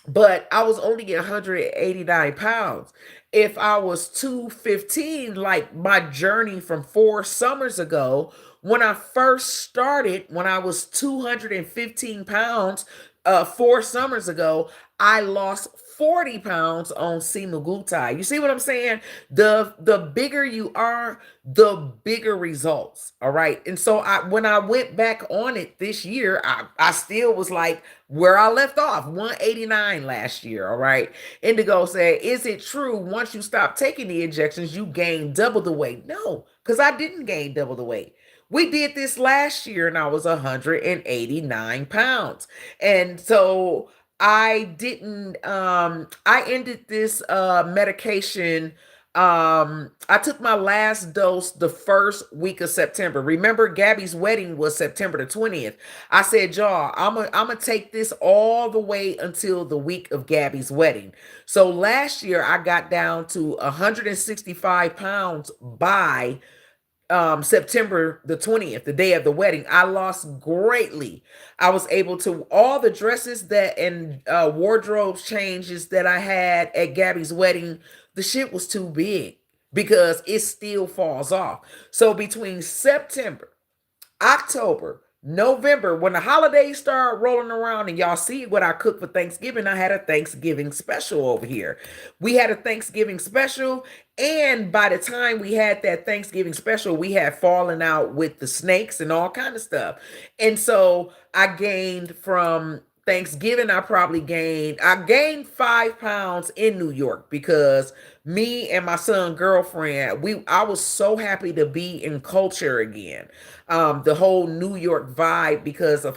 But I was only 189 pounds. If I was 215, like my journey from 4 summers ago, when I first started, when I was 215 pounds, 4 summers ago, I lost 40 pounds on semaglutide. You see what I'm saying? The bigger you are, the bigger results. All right. And so when I went back on it this year, I still was like where I left off, 189 last year. All right. Indigo said, is it true once you stop taking the injections, you gain double the weight? No, because I didn't gain double the weight. We did this last year and I was 189 pounds. And so I didn't I ended this medication. I took my last dose the first week of September. Remember, Gabby's wedding was September the 20th. I said, y'all, I'm gonna take this all the way until the week of Gabby's wedding. So last year I got down to 165 pounds by September the 20th, the day of the wedding. I lost greatly. I was able to, all the dresses that and wardrobe changes that I had at Gabby's wedding, the shit was too big because it still falls off. So between September, October, November, when the holidays start rolling around, and y'all see what I cooked for Thanksgiving, I had a Thanksgiving special over here. We had a Thanksgiving special, and by the time we had that Thanksgiving special, we had fallen out with the snakes and all kind of stuff. And so I gained from Thanksgiving, I gained 5 pounds in New York because me and my son girlfriend, I was so happy to be in culture again. The whole New York vibe because of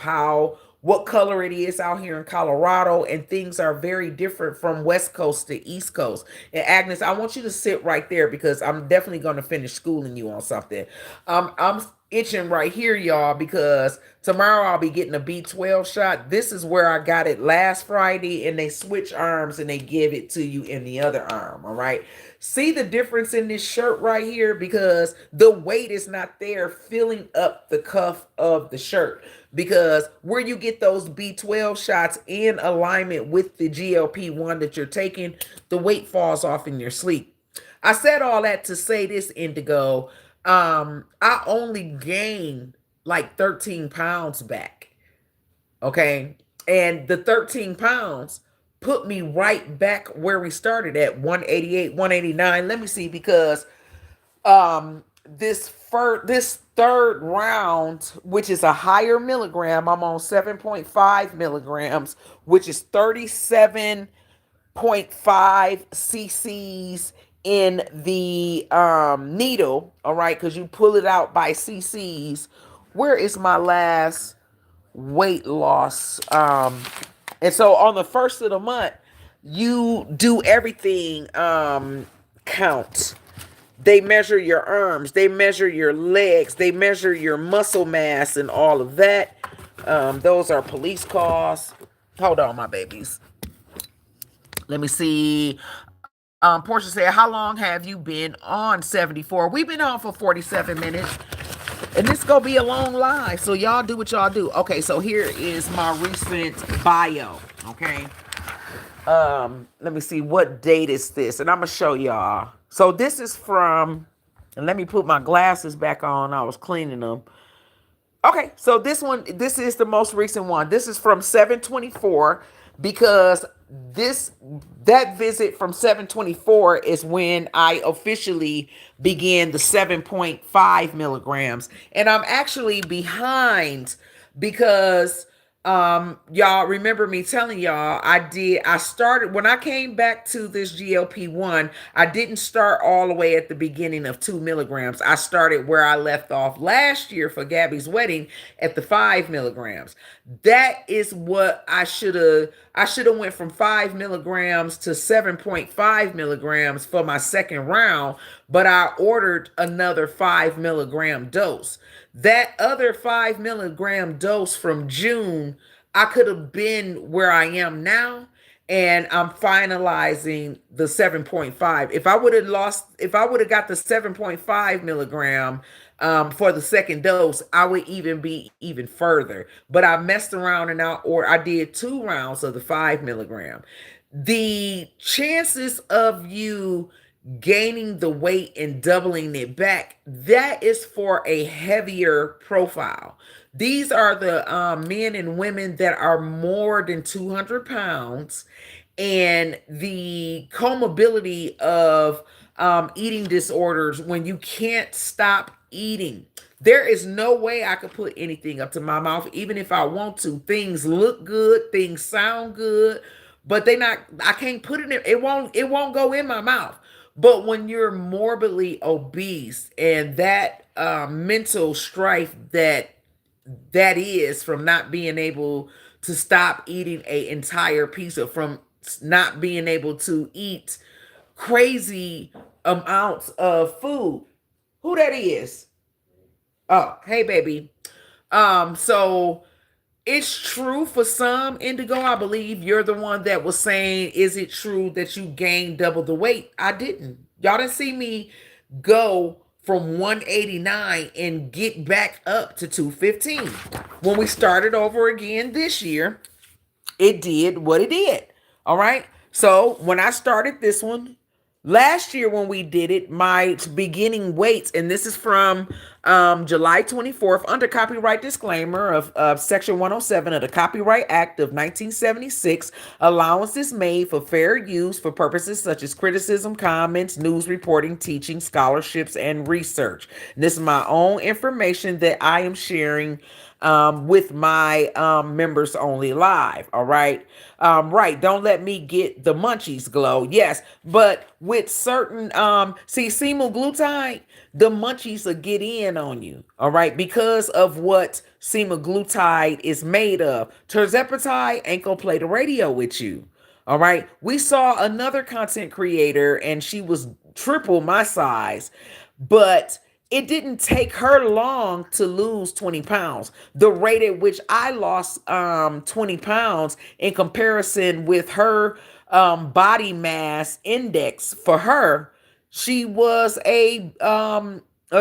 what color it is out here in Colorado, and things are very different from West Coast to East Coast. And Agnes, I want you to sit right there because I'm definitely going to finish schooling you on something. I'm itching right here, y'all, because tomorrow I'll be getting a B12 shot. This is where I got it last Friday, and they switch arms and they give it to you in the other arm. All right. See the difference in this shirt right here because the weight is not there filling up the cuff of the shirt. Because where you get those B12 shots in alignment with the GLP-1 that you're taking, the weight falls off in your sleep. I said all that to say this, Indigo. I only gained like 13 pounds back. Okay. And the 13 pounds put me right back where we started at 188, 189. Let me see, because this third round, which is a higher milligram, I'm on 7.5 milligrams, which is 37.5 cc's in the needle. All right, because you pull it out by cc's. Where is my last weight loss? And so on the first of the month, you do everything count. They measure your arms, they measure your legs, they measure your muscle mass and all of that. Those are police calls. Hold on, my babies. Let me see. Portia said, how long have you been on 74? We've been on for 47 minutes. And this gonna be a long live. So y'all do what y'all do. Okay, so here is my recent bio. Okay. Let me see, what date is this? And I'm gonna show y'all. So this is from, and let me put my glasses back on. I was cleaning them. Okay, so this is the most recent one. This is from 7/24 because that visit from 7/24 is when I officially began the 7.5 milligrams. And I'm actually behind because y'all remember me telling y'all I started when I came back to this GLP-1. I didn't start all the way at the beginning of 2 milligrams. I started where I left off last year for Gabby's wedding at the 5 milligrams. That is what I should have went from 5 milligrams to 7.5 milligrams for my second round, but I ordered another 5 milligram dose. That other 5 milligram dose from June, I could have been where I am now, and I'm finalizing the 7.5. If I would have got the 7.5 milligram for the second dose, I would even be even further. But I messed around or I did 2 rounds of the 5 milligram. The chances of you gaining the weight and doubling it back, that is for a heavier profile. These are the men and women that are more than 200 pounds, and the comorbidity of eating disorders when you can't stop eating. There is no way I could put anything up to my mouth, even if I want to. Things look good, things sound good, but I can't put it in, it won't go in my mouth. But when you're morbidly obese and that mental strife that is from not being able to stop eating a entire pizza, from not being able to eat crazy amounts of food. Who that is? Oh, hey baby. So it's true for some, Indigo. I believe you're the one that was saying, is it true that you gained double the weight? I didn't. Y'all didn't see me go from 189 and get back up to 215. When we started over again this year, it did what it did. All right. So when I started this one last year, when we did it, my beginning weights, and this is from July 24th, under copyright disclaimer of Section 107 of the Copyright Act of 1976, allowance is made for fair use for purposes such as criticism, comments, news reporting, teaching, scholarships, and research. And this is my own information that I am sharing with my members only live. All right. Right. Don't let me get the munchies, Glow. Yes. But with certain, see, semaglutide, the munchies will get in on you. All right. Because of what semaglutide is made of. Tirzepatide ain't gonna play the radio with you. All right. We saw another content creator and she was triple my size, but it didn't take her long to lose 20 pounds. The rate at which I lost 20 pounds in comparison with her body mass index for her, she was a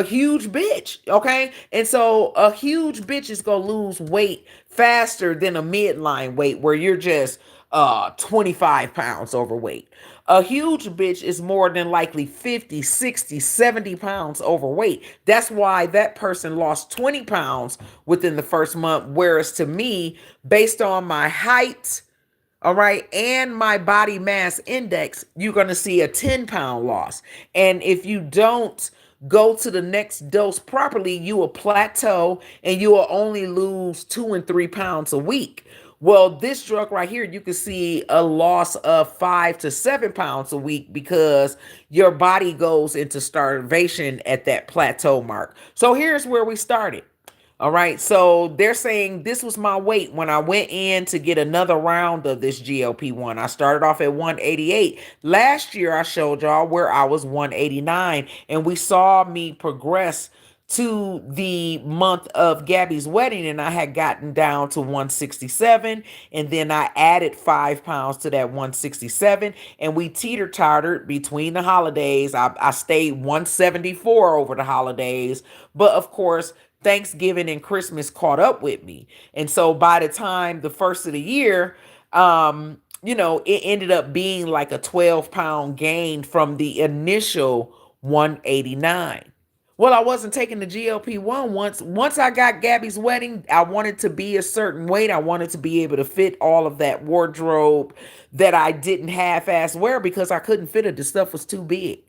huge bitch, okay? And so a huge bitch is gonna lose weight faster than a midline weight where you're just 25 pounds overweight. A huge bitch is more than likely 50, 60, 70 pounds overweight. That's why that person lost 20 pounds within the first month. Whereas to me, based on my height, all right, and my body mass index, you're going to see a 10-pound loss. And if you don't go to the next dose properly, you will plateau and you will only lose 2 and 3 pounds a week. Well, this drug right here, you can see a loss of 5 to 7 pounds a week because your body goes into starvation at that plateau mark. So here's where we started. All right. So they're saying this was my weight when I went in to get another round of this GLP-1. I started off at 188. Last year, I showed y'all where I was 189, and we saw me progress to the month of Gabby's wedding, and I had gotten down to 167, and then I added 5 pounds to that 167, and we teeter-tottered between the holidays. I stayed 174 over the holidays, but of course, Thanksgiving and Christmas caught up with me. And so by the time the first of the year, it ended up being like a 12-pound gain from the initial 189. Well, I wasn't taking the GLP-1 once I got Gabby's wedding. I wanted to be a certain weight. I wanted to be able to fit all of that wardrobe that I didn't half-ass wear because I couldn't fit it. The stuff was too big.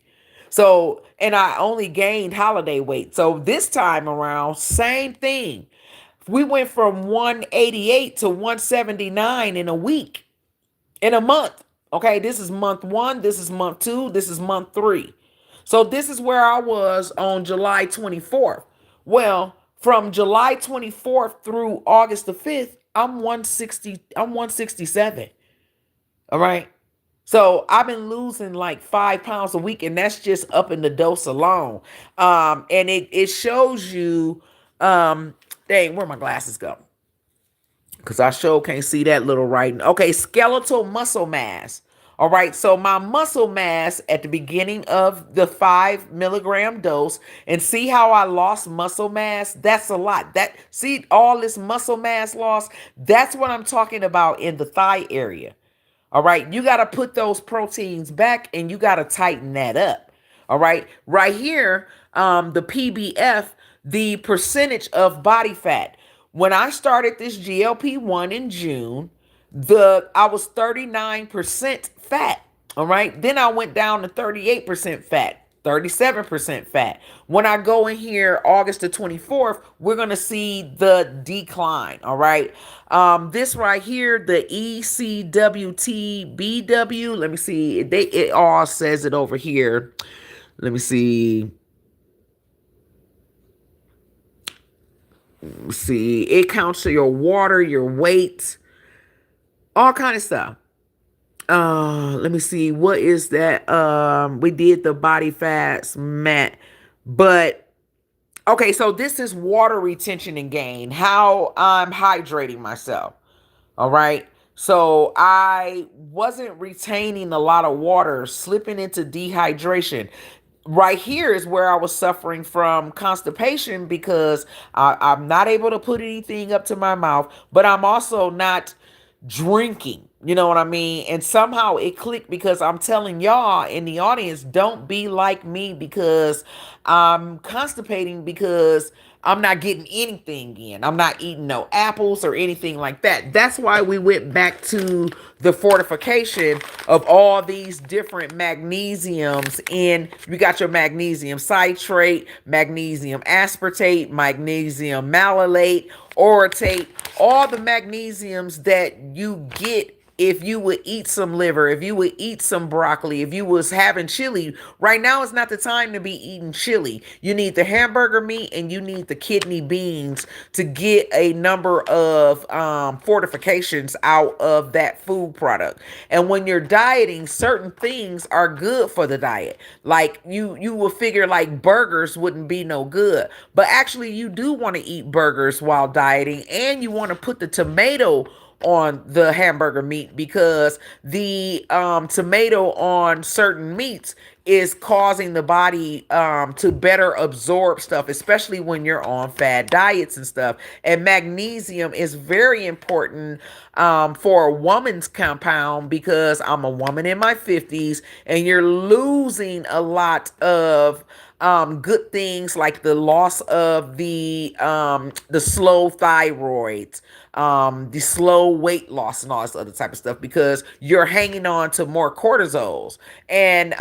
So, and I only gained holiday weight. So this time around, same thing. We went from 188 to 179 in a week, in a month. Okay, this is month 1, this is month 2, this is month 3. So this is where I was on July 24th. Well, from July 24th through August the 5th, I'm 167. All right. So I've been losing like 5 pounds a week, and that's just up in the dose alone. And it shows you, dang, where my glasses go? Because I sure can't see that little writing. Okay, skeletal muscle mass. All right, so my muscle mass at the beginning of the 5 milligram dose, and see how I lost muscle mass? That's a lot. See all this muscle mass loss? That's what I'm talking about in the thigh area. All right. You got to put those proteins back and you got to tighten that up. All right. Right here, the PBF, the percentage of body fat. When I started this GLP-1 in June, I was 39% fat. All right. Then I went down to 38% fat. 37% fat. When I go in here August the 24th, we're going to see the decline. All right. This right here, the ECWTBW. Let me see. It all says it over here. Let me see. It counts your water, your weight. all kind of stuff. Let me see, what is that? We did the body fats mat, but okay, so this is water retention and gain, how I'm hydrating myself. All right. So I wasn't retaining a lot of water, slipping into dehydration. Right here is where I was suffering from constipation because I'm not able to put anything up to my mouth, but I'm also not drinking. You know what I mean? And somehow it clicked because I'm telling y'all in the audience, don't be like me because I'm constipating because I'm not getting anything in. I'm not eating no apples or anything like that. That's why we went back to the fortification of all these different magnesiums. And you got your magnesium citrate, magnesium aspartate, magnesium malolate, orotate, all the magnesiums that you get if you would eat some liver, if you would eat some broccoli, if you was having chili. Right now is not the time to be eating chili. You need the hamburger meat and you need the kidney beans to get a number of fortifications out of that food product. And when you're dieting, certain things are good for the diet. Like you will figure like burgers wouldn't be no good, but actually you do want to eat burgers while dieting, and you want to put the tomato on the hamburger meat because the tomato on certain meats is causing the body to better absorb stuff, especially when you're on fad diets and stuff. And magnesium is very important for a woman's compound because I'm a woman in my 50s and you're losing a lot of good things like the loss of the slow thyroid, the slow weight loss and all this other type of stuff because you're hanging on to more cortisols. And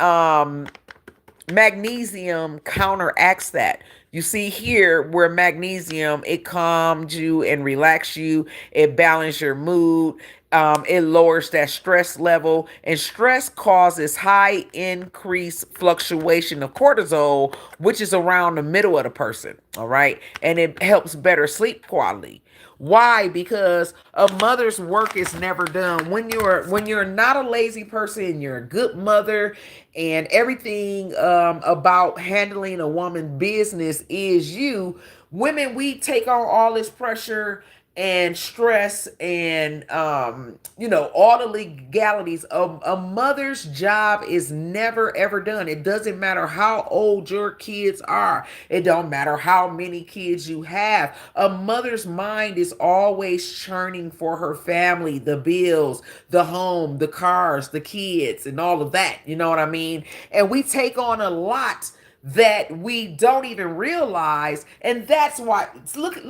magnesium counteracts that. You see here where magnesium, it calms you and relax you, it balances your mood, it lowers that stress level, and stress causes high increased fluctuation of cortisol, which is around the middle of the person. All right, and it helps better sleep quality. Why? Because a mother's work is never done. When you're not a lazy person, you're a good mother, and everything about handling a woman business is you. Women, we take on all this pressure and stress and all the legalities of a mother's job is never ever done. It doesn't matter how old your kids are, it don't matter how many kids you have. A mother's mind is always churning for her family, the bills, the home, the cars, the kids, and all of that. You know what I mean? And we take on a lot that we don't even realize, and that's why look,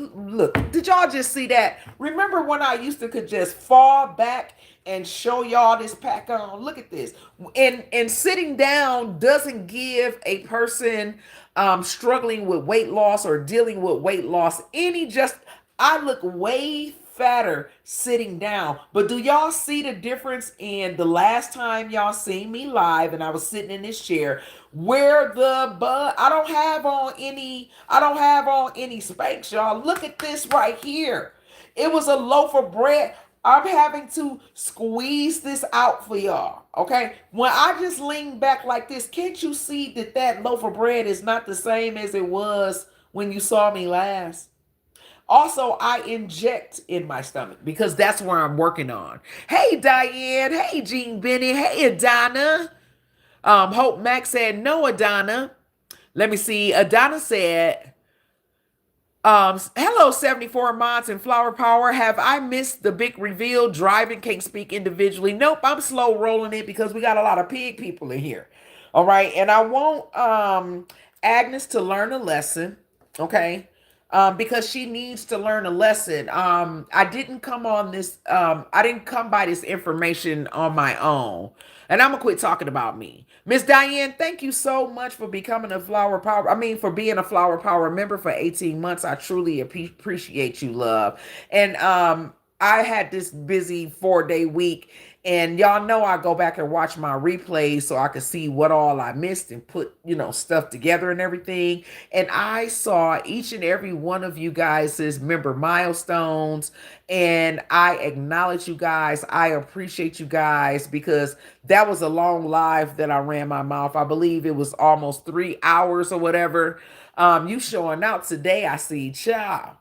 did y'all just see that? Remember when I used to could just fall back and show y'all this pack on? Look at this. And sitting down doesn't give a person struggling with weight loss or dealing with weight loss any just. I look way fatter sitting down. But do y'all see the difference in the last time y'all seen me live and I was sitting in this chair where the bud I don't have on any Spanx, y'all. Look at this right here. It was a loaf of bread. I'm having to squeeze this out for y'all. Okay. When I just lean back like this, can't you see that that loaf of bread is not the same as it was when you saw me last? Also, I inject in my stomach because that's where I'm working on. Hey, Diane. Hey, Jean Benny. Hey, Adana. Hope Max said no, Adana. Let me see. Adana said, hello, 74 mods and Flower Power. Have I missed the big reveal? Driving, can't speak individually. Nope, I'm slow rolling it because we got a lot of pig people in here. All right. And I want Agnes to learn a lesson. Okay. Because she needs to learn a lesson. I didn't come on this, I didn't come by this information on my own. And I'm gonna quit talking about me. Miss Diane, thank you so much for becoming a Flower Power. I mean, for being a Flower Power member for 18 months. I truly appreciate you, love. And I had this busy 4-day week And y'all know I go back and watch my replays so I could see what all I missed and put, stuff together and everything. And I saw each and every one of you guys' member milestones. And I acknowledge you guys. I appreciate you guys because that was a long live that I ran my mouth. I believe it was almost 3 hours or whatever. You showing out today, I see, child.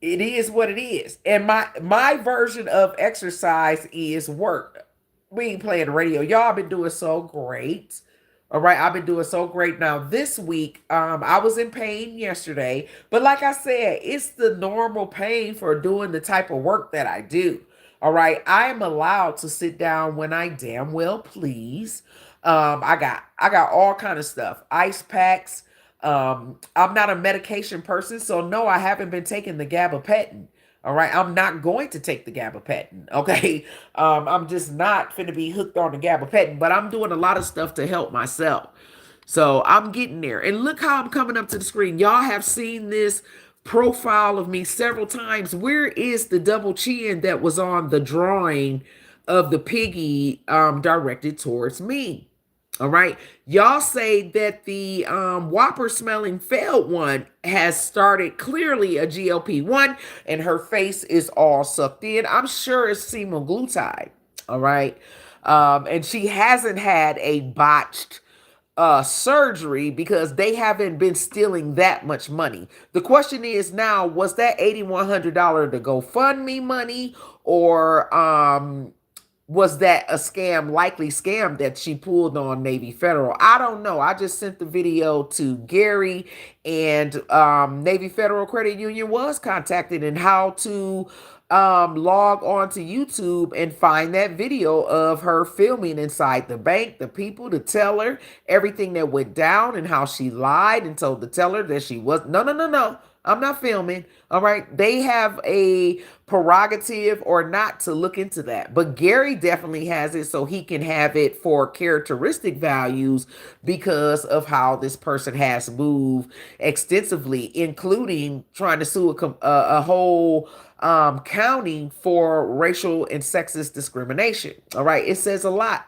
It is what it is. And my version of exercise is work. We ain't playing the radio. Y'all been doing so great. All right, I've been doing so great. Now this week, I was in pain yesterday, but like I said, it's the normal pain for doing the type of work that I do. All right, I am allowed to sit down when I damn well please. I got all kind of stuff, ice packs. I'm not a medication person, so no, I haven't been taking the gabapentin. All right, I'm not going to take the gabapentin. Okay, I'm just not finna be hooked on the gabapentin, but I'm doing a lot of stuff to help myself. So I'm getting there. And look how I'm coming up to the screen. Y'all have seen this profile of me several times. Where is the double chin that was on the drawing of the piggy directed towards me? All right. Y'all say that the Whopper smelling failed one has started clearly a GLP-1 and her face is all sucked in. I'm sure it's semaglutide. All right. And she hasn't had a botched surgery because they haven't been stealing that much money. The question is now, was that $8,100 the GoFundMe money, or was that a scam, likely scam that she pulled on Navy Federal? I don't know. I just sent the video to Gary, and Navy Federal Credit Union was contacted, and how to log on to YouTube and find that video of her filming inside the bank, the people, the teller, everything that went down, and how she lied and told the teller that she was, no, I'm not filming. All right. They have a prerogative or not to look into that. But Gary definitely has it, so he can have it for characteristic values because of how this person has moved extensively, including trying to sue a whole county for racial and sexist discrimination. All right. It says a lot.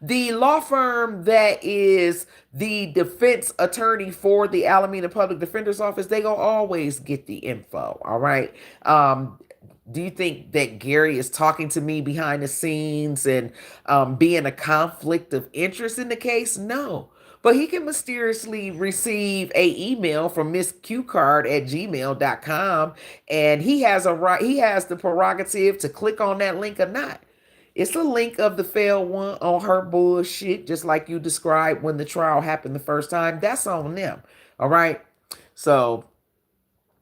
The law firm that is the defense attorney for the Alameda Public Defender's Office, they gonna always get the info. All right. Do you think that Gary is talking to me behind the scenes and being a conflict of interest in the case? No. But he can mysteriously receive a email from missqcard@gmail.com, and he has the prerogative to click on that link or not. It's a link of the failed one on her bullshit, just like you described when the trial happened the first time. That's on them. All right. So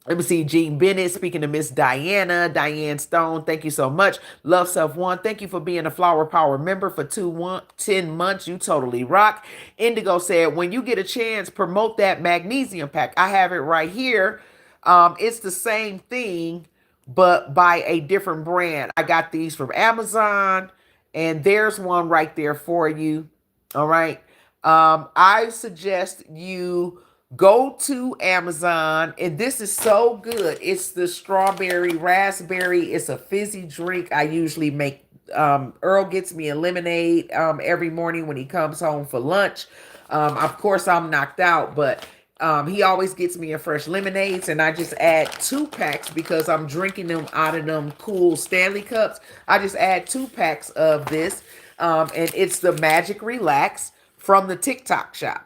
let me see. Jean Bennett speaking to Miss Diana. Diane Stone, thank you so much. Love Self One, thank you for being a Flower Power member for 10 months. You totally rock. Indigo said, when you get a chance, promote that magnesium pack. I have it right here. It's the same thing, but by a different brand. I got these from Amazon, and there's one right there for you. All right. I suggest you go to Amazon, and this is so good. It's the strawberry raspberry. It's a fizzy drink. I usually make, Earl gets me a lemonade every morning when he comes home for lunch. Of course, I'm knocked out, but he always gets me a fresh lemonades, and I just add 2 packs because I'm drinking them out of them cool Stanley cups. I just add 2 packs of this, and it's the Magic Relax from the TikTok shop.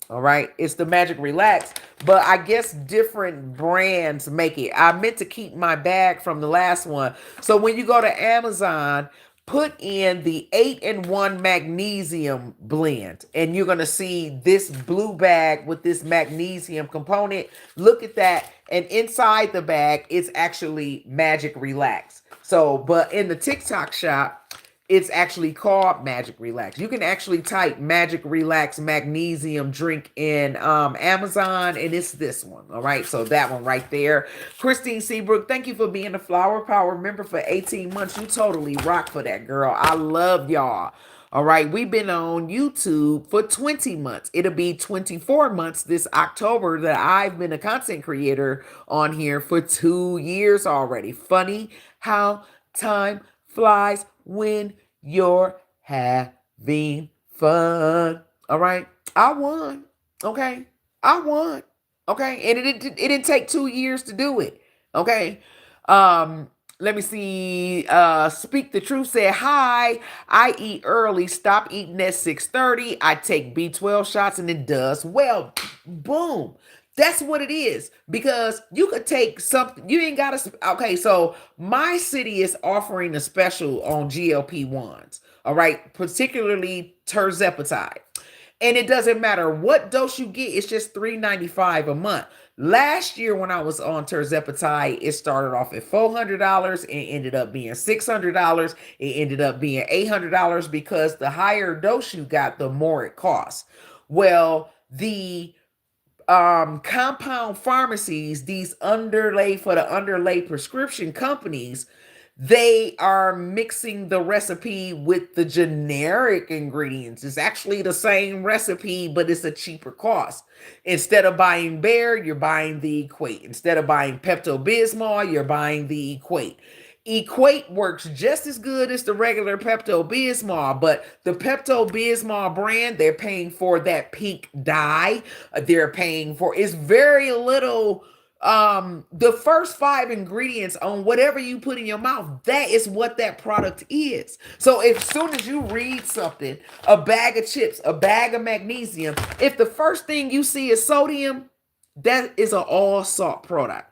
All right, it's the Magic Relax, but I guess different brands make it. I meant to keep my bag from the last one. So when you go to Amazon, put in the 8-in-1 magnesium blend, and you're going to see this blue bag with this magnesium component. Look at that. And inside the bag, it's actually Magic Relax. So, but in the TikTok shop, it's actually called Magic Relax. You can actually type Magic Relax magnesium drink in Amazon, and it's this one. All right, so that one right there. Christine Seabrook, thank you for being a Flower Power member for 18 months. You totally rock for that, girl. I love y'all. All right, we've been on YouTube for 20 months. It'll be 24 months this October that I've been a content creator on here for 2 years already. Funny how time flies when you're having fun. All right. I won. Okay. I won. Okay. And it didn't take 2 years to do it. Okay. Um, Let me see. Speak the Truth said, hi, I eat early, stop eating at 6:30. I take B12 shots and it does well. Boom. That's what it is. Because you could take something, you ain't got to. Okay, so my city is offering a special on GLP-1s. All right, particularly terzepatide. And it doesn't matter what dose you get, it's just $395 a month. Last year, when I was on terzepatide, it started off at $400 and ended up being $600. It ended up being $800 because the higher dose you got, the more it costs. Well, the compound pharmacies, these underlay for the underlay prescription companies, they are mixing the recipe with the generic ingredients. It's actually the same recipe, but it's a cheaper cost. Instead of buying Bayer, you're buying the Equate. Instead of buying Pepto-Bismol, you're buying the Equate. Equate works just as good as the regular Pepto-Bismol, but the Pepto-Bismol brand, they're paying for that pink dye. They're paying for, it's very little. The first five ingredients on whatever you put in your mouth, that is what that product is. So as soon as you read something, a bag of chips, a bag of magnesium, if the first thing you see is sodium, that is an all salt product.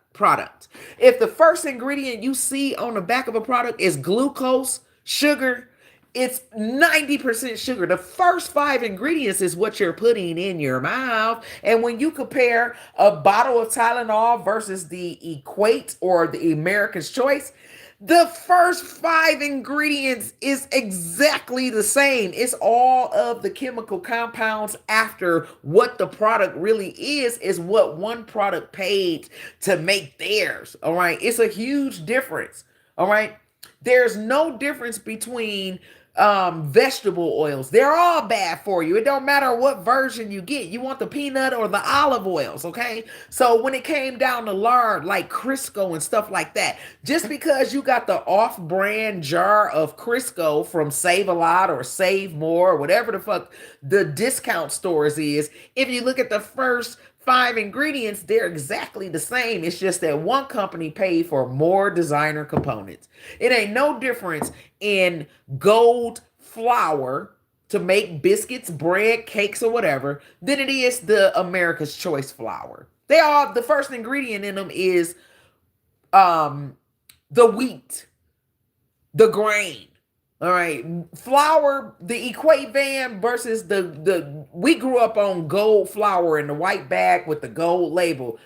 If the first ingredient you see on the back of a product is glucose, sugar, it's 90% sugar. The first five ingredients is what you're putting in your mouth. And when you compare a bottle of Tylenol versus the Equate or the American's Choice, the first five ingredients is exactly the same. It's all of the chemical compounds after what the product really is what one product paid to make theirs. All right. It's a huge difference. All right. There's no difference between vegetable oils. They're all bad for you. It don't matter what version you get. You want the peanut or the olive oils, okay? So when it came down to lard, like Crisco and stuff like that, just because you got the off-brand jar of Crisco from Save a Lot or Save More or whatever the fuck the discount stores is, if you look at the first five ingredients, they're exactly the same. It's just that one company paid for more designer components. It ain't no difference in gold flour to make biscuits, bread, cakes, or whatever than it is the America's Choice flour. They all, the first ingredient in them is the wheat, the grain. All right, flour, the Equate van versus the we grew up on gold flour in the white bag with the gold label.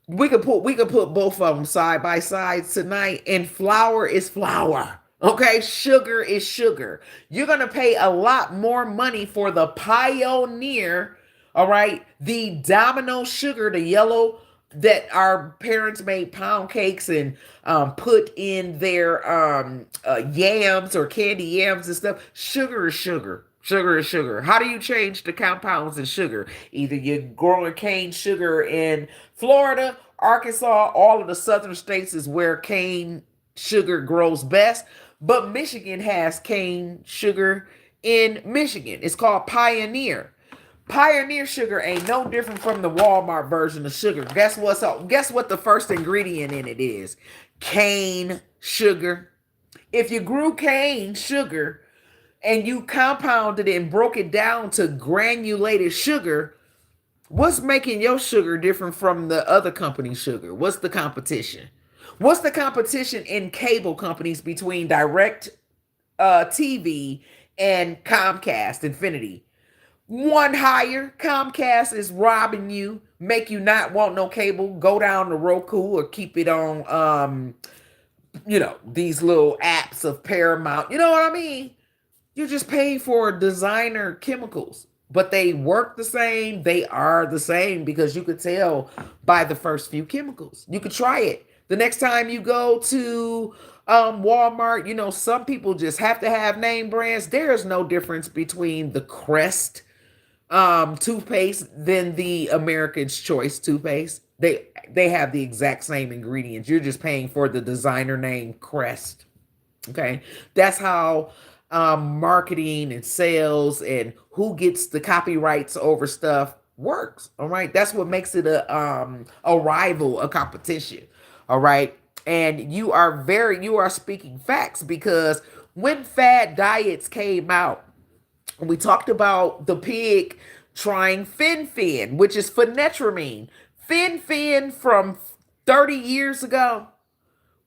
We could put both of them side by side tonight, and flour is flour. Okay, sugar is sugar. You're gonna pay a lot more money for the Pioneer, all right, the Domino sugar, the yellow that our parents made pound cakes and put in their yams or candy yams and stuff. Sugar is sugar. Sugar is sugar. How do you change the compounds in sugar? Either you're growing cane sugar in Florida, Arkansas, all of the southern states is where cane sugar grows best. But Michigan has cane sugar in Michigan. It's called Pioneer. Pioneer sugar ain't no different from the Walmart version of sugar. Guess what's up? Guess what the first ingredient in it is? Cane sugar. If you grew cane sugar and you compounded it and broke it down to granulated sugar, what's making your sugar different from the other company's sugar? What's the competition? What's the competition in cable companies between Direct TV and Comcast, Infinity? One higher. Comcast is robbing you, make you not want no cable, go down to Roku or keep it on these little apps of Paramount. You know what I mean? You're just paying for designer chemicals, but they work the same. They are the same because you could tell by the first few chemicals. You could try it. The next time you go to Walmart, some people just have to have name brands. There's no difference between the Crest toothpaste than the American's Choice toothpaste. They have the exact same ingredients. You're just paying for the designer name Crest. Okay. That's how marketing and sales and who gets the copyrights over stuff works. All right. That's what makes it a rival, a competition. All right. And you are speaking facts, because when fad diets came out, we talked about the pig trying fen-phen, which is phenetramine. Fen-phen from 30 years ago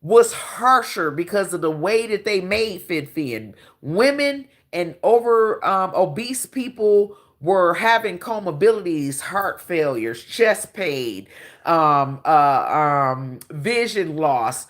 was harsher because of the way that they made fen-phen. Women and over obese people were having comorbidities, heart failures, chest pain, vision loss,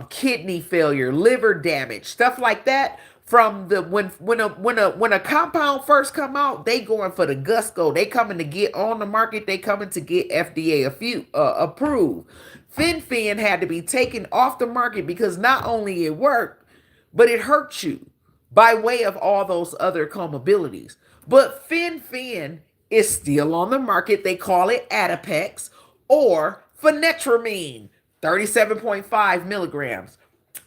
kidney failure, liver damage, stuff like that. From the when a compound first come out, they going for the gusto. They coming to get on the market. They coming to get FDA approved. Fen-phen had to be taken off the market because not only it worked, but it hurt you by way of all those other comorbidities. But fen-phen is still on the market. They call it Adipex or phenetramine, 37.5 milligrams.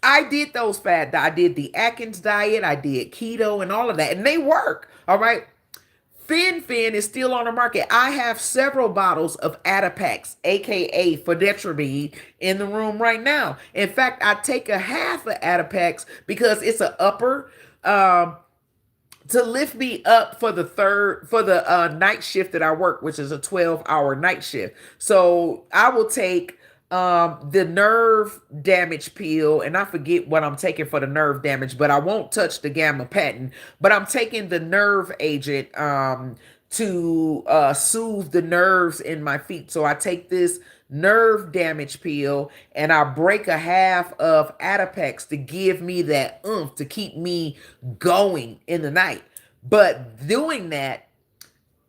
I did those I did the Atkins diet, I did keto and all of that, and they work. All right. Fen-phen is still on the market. I have several bottles of Adipex, aka phenetramine, in the room right now. In fact, I take a half of Adipex because it's an upper to lift me up for the night shift that I work, which is a 12-hour night shift. So I will take the nerve damage pill, and I forget what I'm taking for the nerve damage, but I won't touch the gamma patent. But I'm taking the nerve agent to soothe the nerves in my feet. So I take this nerve damage pill and I break a half of Adipex to give me that oomph to keep me going in the night. But doing that,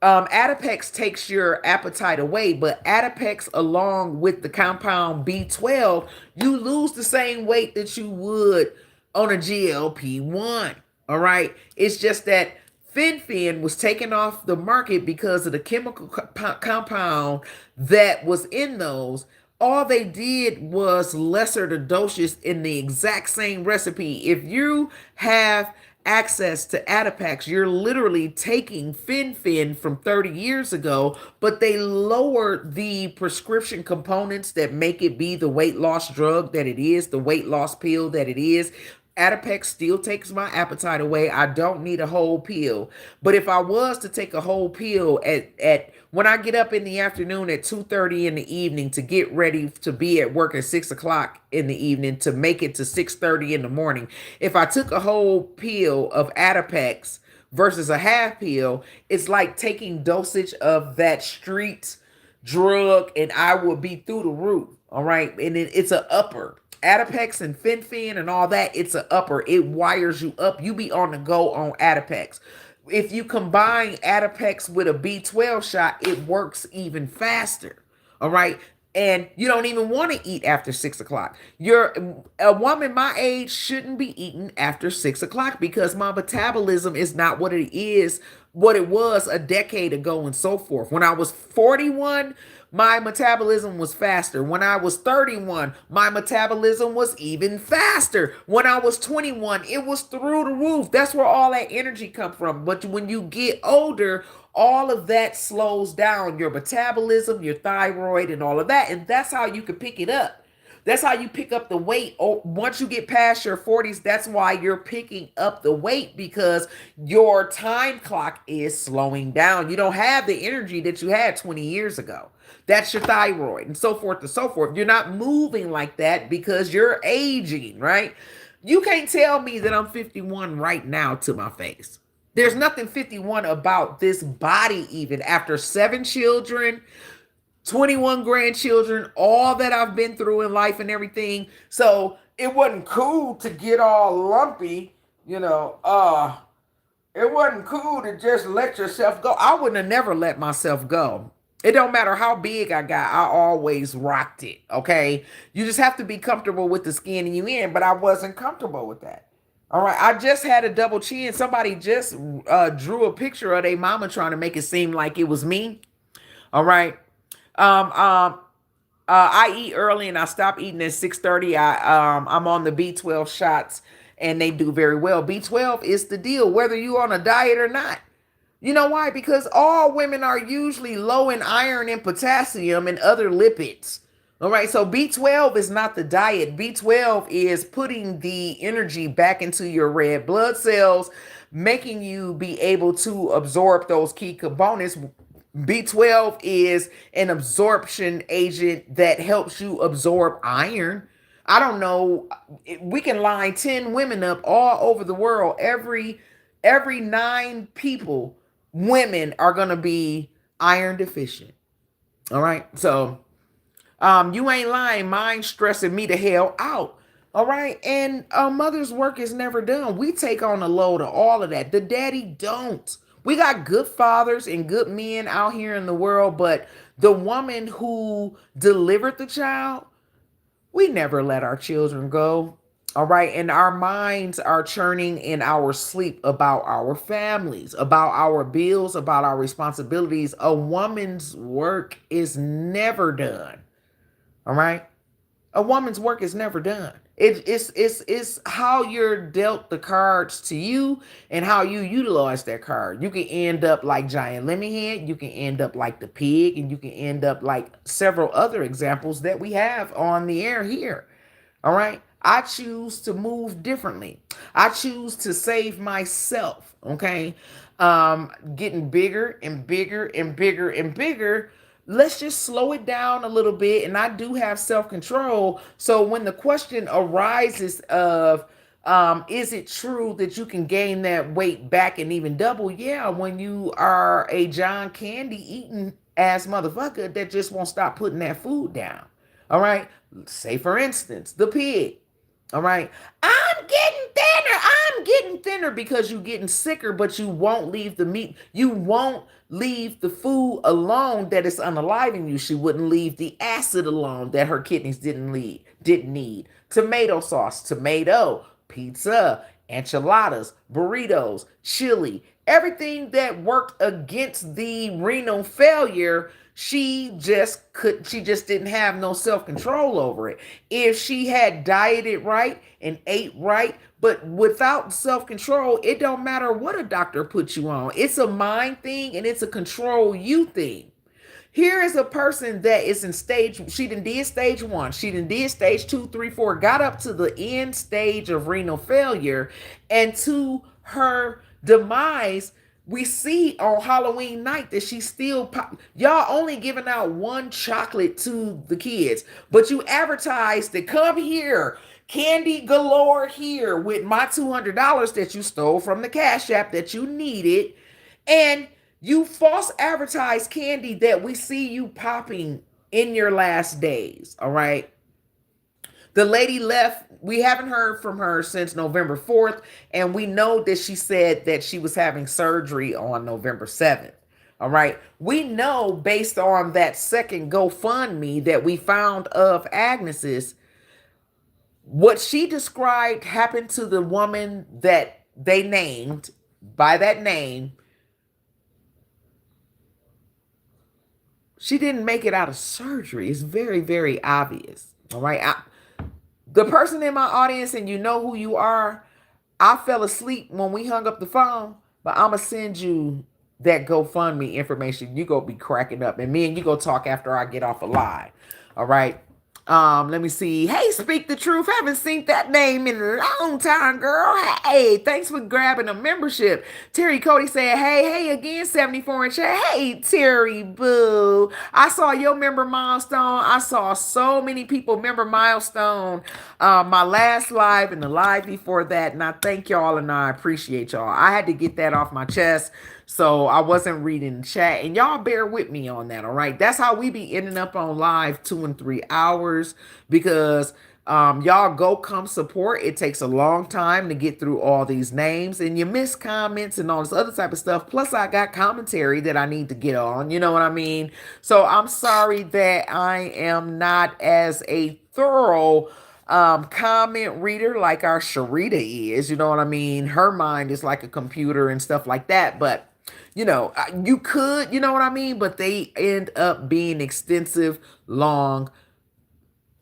Adipex takes your appetite away, but Adipex, along with the compound B12, you lose the same weight that you would on a GLP-1. All right. It's just that fen-phen was taken off the market because of the chemical compound that was in those. All they did was lesser the doses in the exact same recipe. If you have access to Adipex, you're literally taking fen-phen from 30 years ago, but they lowered the prescription components that make it be the weight loss drug that it is, the weight loss pill that it is. Adipex still takes my appetite away. I don't need a whole pill. But if I was to take a whole pill at when I get up in the afternoon at 2:30 in the evening to get ready to be at work at 6 o'clock in the evening to make it to 6:30 in the morning, if I took a whole pill of Adipex versus a half pill, it's like taking dosage of that street drug, and I will be through the roof. All right. And it's an upper. Adipex and fen-phen and all that, it's an upper. It wires you up. You be on the go on Adipex. If you combine Adipex with a B12 shot, it works even faster. All right. And you don't even want to eat after 6 o'clock. A woman my age shouldn't be eating after 6 o'clock because my metabolism is not what it was a decade ago and so forth. When I was 41, my metabolism was faster. When I was 31, my metabolism was even faster. When I was 21, it was through the roof. That's where all that energy comes from. But when you get older, all of that slows down your metabolism, your thyroid, and all of that. And that's how you can pick it up. That's how you pick up the weight. Oh, once you get past your 40s, that's why you're picking up the weight, because your time clock is slowing down. You don't have the energy that you had 20 years ago. That's your thyroid and so forth and so forth. You're not moving like that because you're aging, right? You can't tell me that I'm 51 right now to my face. There's nothing 51 about this body, even after 7 children, 21 grandchildren, all that I've been through in life and everything. So it wasn't cool to get all lumpy, you know. It wasn't cool to just let yourself go. I wouldn't have never let myself go. It don't matter how big I got, I always rocked it. Okay. You just have to be comfortable with the skin you in, but I wasn't comfortable with that. All right. I just had a double chin. Somebody just drew a picture of their mama trying to make it seem like it was me. All right. Um, um, I eat early and I stop eating at 6:30. I'm on the B12 shots and they do very well. B12 is the deal, whether you're on a diet or not. You know why? Because all women are usually low in iron and potassium and other lipids. All right, so B12 is not the diet. B12 is putting the energy back into your red blood cells, making you be able to absorb those key components. B12 is an absorption agent that helps you absorb iron. I don't know. We can line 10 women up all over the world. Every 9 people, women are going to be iron deficient. All right. So you ain't lying. Mine stressing me the hell out. All right. And a mother's work is never done. We take on a load of all of that. The daddy don't. We got good fathers and good men out here in the world, but the woman who delivered the child, we never let our children go. All right. And our minds are churning in our sleep about our families, about our bills, about our responsibilities. A woman's work is never done. All right. A woman's work is never done. It's how you're dealt the cards to you and how you utilize that card. You can end up like Giant Lemonhead, you can end up like the pig, and you can end up like several other examples that we have on the air here. All right. I choose to move differently. I choose to save myself. Okay. Getting bigger and bigger and bigger and bigger. Let's just slow it down a little bit. And I do have self-control. So when the question arises of is it true that you can gain that weight back and even double? Yeah, when you are a John Candy eating ass motherfucker that just won't stop putting that food down. All right. Say, for instance, the pig. All right. I'm getting thinner. I'm getting thinner because you're getting sicker, but you won't leave the meat. You won't leave the food alone that is unaliving you. She wouldn't leave the acid alone that her kidneys didn't need. Tomato sauce, tomato, pizza, enchiladas, burritos, chili, everything that worked against the renal failure, she just didn't have no self-control over it. If she had dieted right and ate right, but without self-control, it don't matter what a doctor puts you on. It's a mind thing and it's a control you thing. Here is a person that is in stage, she did stage 1, she did stage 2, 3, 4, got up to the end stage of renal failure, and to her demise, we see on Halloween night that she's still y'all only giving out one chocolate to the kids, but you advertise to come here, candy galore here with my $200 that you stole from the Cash App that you needed, and you false advertise candy that we see you popping in your last days. All right. The lady left. We haven't heard from her since November 4th. And we know that she said that she was having surgery on November 7th. All right. We know based on that second GoFundMe that we found of Agnes's, what she described happened to the woman that they named by that name. She didn't make it out of surgery. It's very, very obvious. All right. The person in my audience, and you know who you are, I fell asleep when we hung up the phone, but I'm going to send you that GoFundMe information. You go be cracking up. And me and you go talk after I get off a live. All right. Let me see. Hey, Speak the Truth. Haven't seen that name in a long time, girl. Hey, thanks for grabbing a membership. Terry Cody said, hey again, 74 in chat. Hey, Terry Boo. I saw your member milestone. I saw so many people member milestone. My last live and the live before that. And I thank y'all and I appreciate y'all. I had to get that off my chest. So I wasn't reading the chat, and y'all bear with me on that. All right. That's how we be ending up on live 2 and 3 hours because y'all go come support. It takes a long time to get through all these names, and you miss comments and all this other type of stuff. Plus I got commentary that I need to get on. You know what I mean? So I'm sorry that I am not as a thorough comment reader like our Sharita is. You know what I mean? Her mind is like a computer and stuff like that. But you know, you could, you know what I mean? But they end up being extensive, long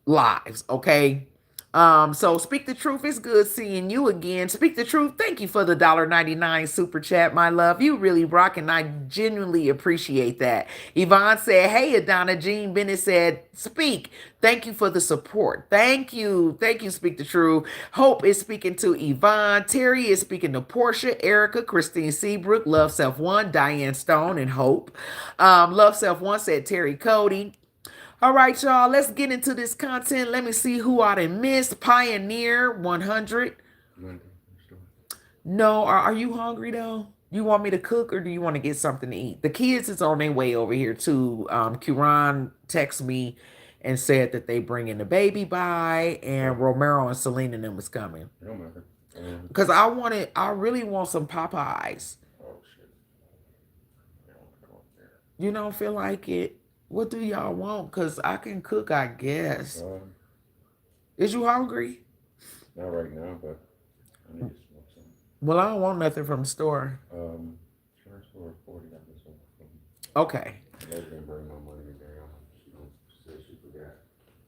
lives, okay? So Speak the Truth, it's good seeing you again. Speak the Truth, thank you for the $1.99 super chat, my love. You really rock, and I genuinely appreciate that. Yvonne said, hey, Adonna. Jean Bennett said, speak. Thank you for the support. Thank you. Thank you, Speak the Truth. Hope is speaking to Yvonne. Terry is speaking to Portia, Erica, Christine Seabrook, Love Self One, Diane Stone, and Hope. Love Self One said Terry Cody. All right, y'all, let's get into this content. Let me see who I done missed. Pioneer 100. No, are you hungry though? You want me to cook or do you want to get something to eat? The kids is on their way over here too. Kuran texted me and said that they bringing the baby by, and Romero and Selena and them was coming. No matter. Because I really want some Popeyes. Oh shit. I don't go up there. You don't feel like it? What do y'all want? Because I can cook, I guess. Is you hungry? Not right now, but I need to smoke some. Well, I don't want nothing from the store. Transfer 40 got this one from. Okay. I was gonna bring my money today. She don't said she forgot.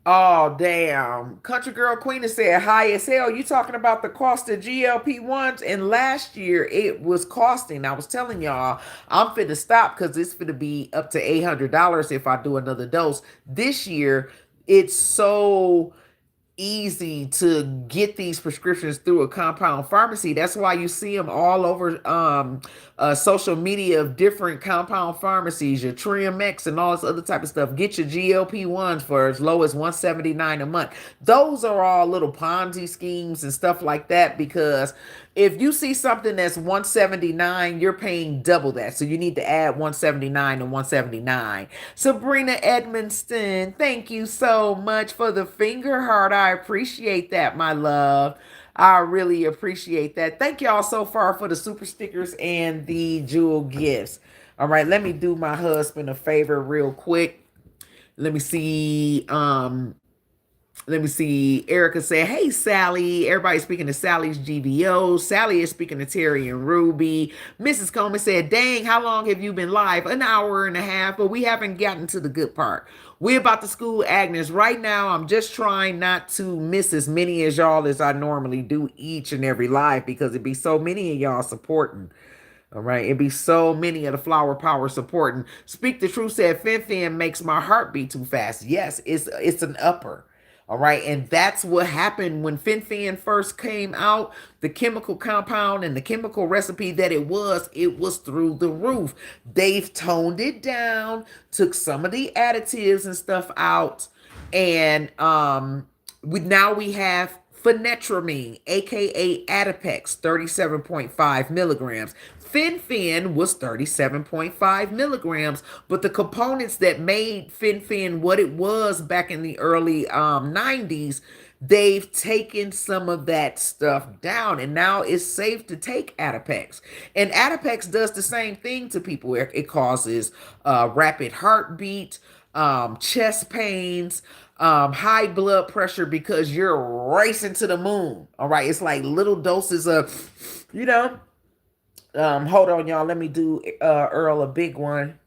Oh, damn. Country Girl Queen has said, high as hell. You talking about the cost of GLP-1s? And last year it was costing. I was telling y'all, I'm finna stop because it's finna be up to $800 if I do another dose. This year, it's so easy to get these prescriptions through a compound pharmacy. That's why you see them all over social media of different compound pharmacies, your TriumX and all this other type of stuff. Get your GLP-1s for as low as $179 a month. Those are all little Ponzi schemes and stuff like that, because if you see something that's 179, you're paying double that. So you need to add 179 to 179. Sabrina Edmonston, thank you so much for the finger heart. I appreciate that, my love. I really appreciate that. Thank y'all so far for the super stickers and the jewel gifts. All right, let me do my husband a favor real quick. Let me see. Erica said, hey, Sally. Everybody's speaking to Sally's GVO. Sally is speaking to Terry and Ruby. Mrs. Coleman said, dang, how long have you been live? An hour and a half, but we haven't gotten to the good part. We're about to school Agnes. Right now, I'm just trying not to miss as many as y'all as I normally do each and every live, because it'd be so many of y'all supporting. All right, it'd be so many of the flower power supporting. Speak the Truth said, Fin makes my heart beat too fast. Yes, it's an upper. All right, and that's what happened when Fin first came out. The chemical compound and the chemical recipe that it was through the roof. They've toned it down, took some of the additives and stuff out, and we have phenetramine, aka Adipex, 37.5 milligrams. Fin was 37.5 milligrams, but the components that made Fin what it was back in the early 90s, they've taken some of that stuff down, and now it's safe to take Adipex. And Adipex does the same thing to people. It causes rapid heartbeat, chest pains, high blood pressure, because you're racing to the moon. All right, it's like little doses of, hold on, y'all. Let me do Earl a big one.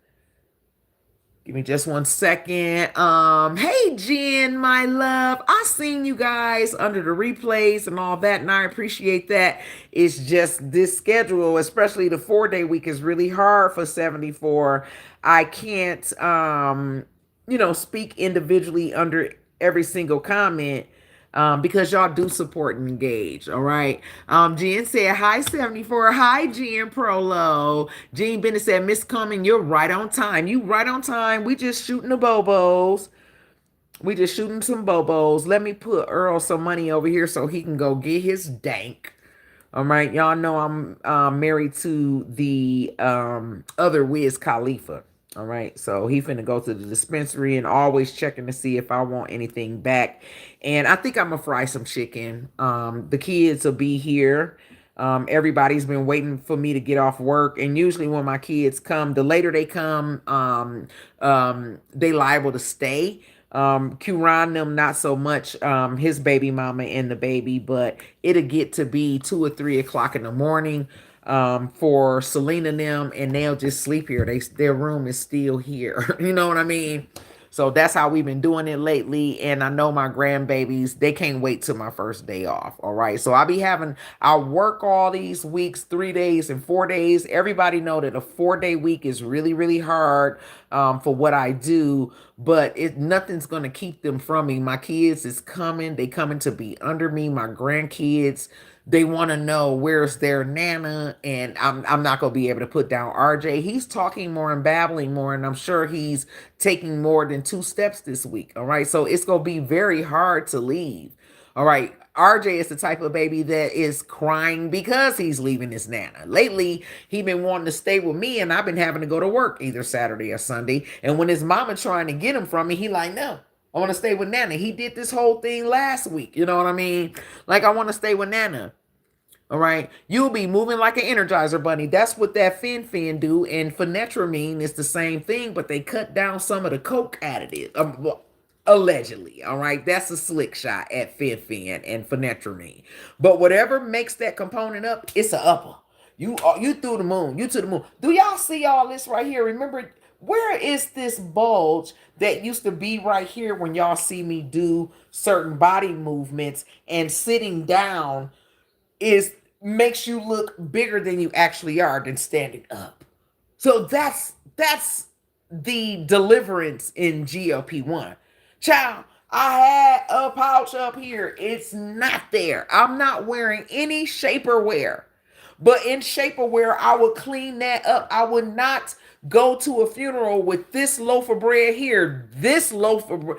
Give me just 1 second. Hey Jen, my love. I seen you guys under the replays and all that, and I appreciate that. It's just this schedule, especially the 4-day week, is really hard for 74. I can't speak individually under every single comment, because y'all do support and engage. All right. Jen said, hi, 74. Hi, Jen Prolo. Jean Bennett said, Miss Cumming, you're right on time. You right on time. We just shooting the bobos. We just shooting some bobos. Let me put Earl some money over here so he can go get his dank. All right. Y'all know I'm married to the other Wiz Khalifa. All right, so he finna go to the dispensary and always checking to see if I want anything back. And I think I'm gonna fry some chicken. The kids will be here. Everybody's been waiting for me to get off work, and usually when my kids come, the later they come, they liable to stay. Q-Ron them not so much, his baby mama and the baby, but it'll get to be 2 or 3 o'clock in the morning for Selena and them, and they'll just sleep here. Their room is still here. You know what I mean? So that's how we've been doing it lately. And I know my grandbabies, they can't wait till my first day off. All right. So I'll work all these weeks, 3 days and 4 days. Everybody know that a 4 day week is really, really hard for what I do, but nothing's going to keep them from me. My kids is coming. They coming to be under me. My grandkids, they want to know where's their nana, and I'm not gonna be able to put down RJ. He's talking more and babbling more, and I'm sure he's taking more than 2 steps this week. All right, so it's gonna be very hard to leave. All right. RJ is the type of baby that is crying because he's leaving his nana. Lately, he been wanting to stay with me, and I've been having to go to work either Saturday or Sunday. And when his mama trying to get him from me, he like, no, I want to stay with Nana. He did this whole thing last week. You know what I mean? Like, I want to stay with Nana. All right. You'll be moving like an Energizer bunny. That's what that Fin do. And phenetramine is the same thing, but they cut down some of the coke additive. Well, allegedly. All right. That's a slick shot at Fin and phenetramine. But whatever makes that component up, it's a upper. You through the moon. You to the moon. Do y'all see all this right here? Remember, where is this bulge that used to be right here when y'all see me do certain body movements, and sitting down is makes you look bigger than you actually are than standing up. So that's the deliverance in GLP-1. Child, I had a pouch up here. It's not there. I'm not wearing any shaperwear. But in shaperwear, I would clean that up. I would not go to a funeral with this loaf of bread here, this loaf of bread,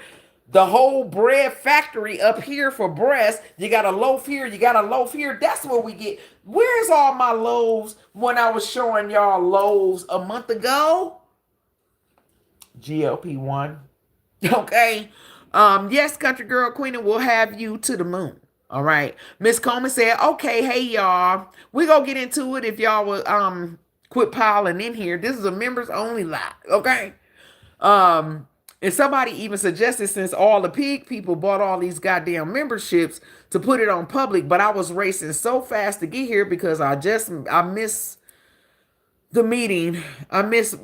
the whole bread factory up here for breast. You got a loaf here, you got a loaf here. That's what we get. Where's all my loaves when I was showing y'all loaves a month ago? GLP-1. Okay. Yes, country girl Queen, will have you to the moon. All right. Miss Coleman said, okay, hey y'all. We gonna get into it if y'all will quit piling in here. This is a members only live. Okay. And somebody even suggested, since all the pig people bought all these goddamn memberships, to put it on public, but I was racing so fast to get here because I miss the meeting. I miss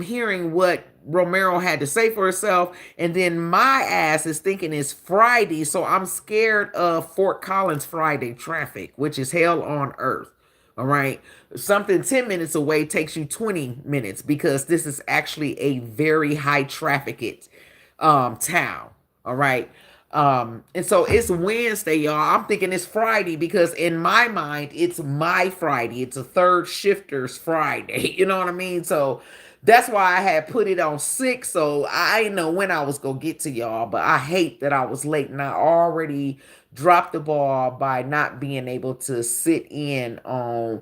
hearing what Romero had to say for herself, and then my ass is thinking it's Friday, so I'm scared of Fort Collins Friday traffic, which is hell on earth. All right. Something 10 minutes away takes you 20 minutes because this is actually a very high trafficked town. All right. And so it's Wednesday, y'all. I'm thinking it's Friday because in my mind, it's my Friday. It's a third shifter's Friday. You know what I mean? So that's why I had put it on 6. So I didn't know when I was going to get to y'all, but I hate that I was late, and I already dropped the ball by not being able to sit in on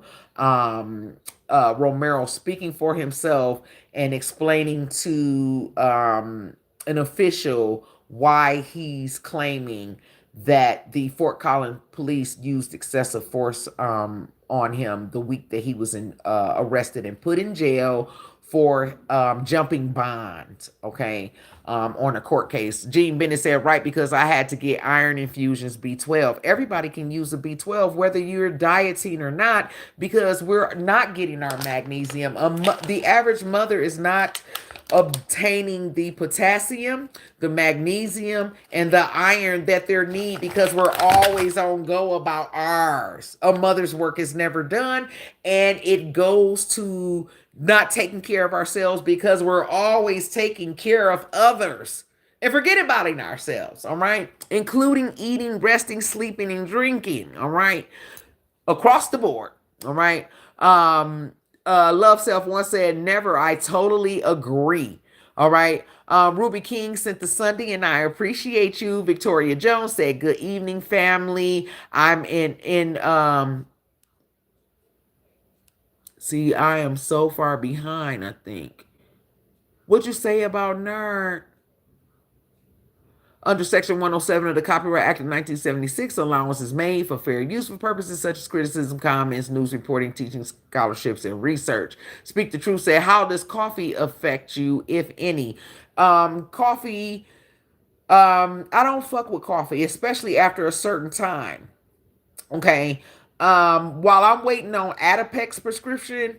Romero speaking for himself and explaining to an official why he's claiming that the Fort Collins police used excessive force on him the week that he was arrested and put in jail for jumping bonds, okay, on a court case. Gene Bennett said, right, because I had to get iron infusions, B12. Everybody can use a B12, whether you're dieting or not, because we're not getting our magnesium. The average mother is not obtaining the potassium, the magnesium, and the iron that they need because we're always on go about ours. A mother's work is never done, and it goes to not taking care of ourselves because we're always taking care of others and forget about ourselves, all right? Including eating, resting, sleeping, and drinking, all right? Across the board, all right? Love Self once said, never. I totally agree. All right. Ruby King sent the Sunday, and I appreciate you. Victoria Jones said, good evening, family. I'm see, I am so far behind, I think. What'd you say about nerd? Under Section 107 of the Copyright Act of 1976, allowance is made for fair use for purposes such as criticism, comments, news reporting, teaching, scholarships, and research. Speak the Truth said, how does coffee affect you, if any? Coffee, I don't fuck with coffee, especially after a certain time. Okay. While I'm waiting on Adipex prescription,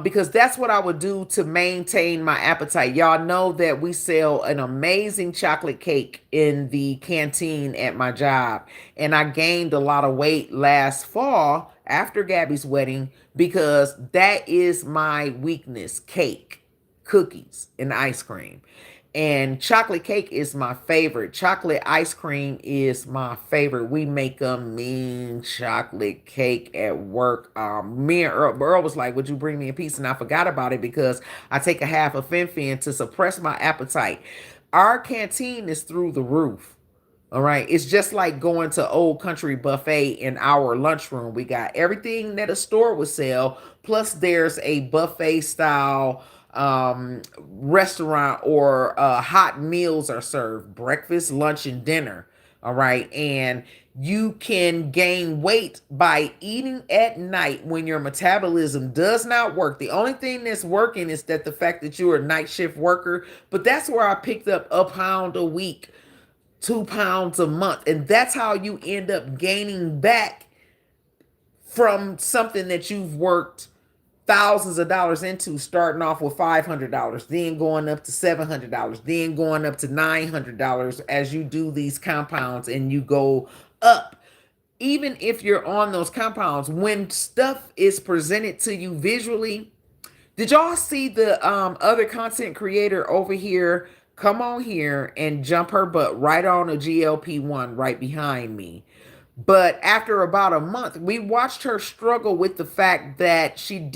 because that's what I would do to maintain my appetite. Y'all know that we sell an amazing chocolate cake in the canteen at my job, and I gained a lot of weight last fall after Gabby's wedding because that is my weakness: cake, cookies, and ice cream. And chocolate cake is my favorite. Chocolate ice cream is my favorite. We make a mean chocolate cake at work. Me and Earl was like, "Would you bring me a piece?" And I forgot about it because I take a half of Fen to suppress my appetite. Our canteen is through the roof. All right. It's just like going to Old Country Buffet in our lunchroom. We got everything that a store would sell, plus there's a buffet style restaurant, or hot meals are served: breakfast, lunch, and dinner. All right. And you can gain weight by eating at night when your metabolism does not work. The only thing that's working is that the fact that you're a night shift worker. But that's where I picked up a pound a week, 2 pounds a month. And that's how you end up gaining back from something that you've worked thousands of dollars into, starting off with $500, then going up to $700, then going up to $900 as you do these compounds and you go up. Even if you're on those compounds, when stuff is presented to you visually, did y'all see the other content creator over here come on here and jump her butt right on a GLP-1 right behind me? But after about a month, we watched her struggle with the fact that she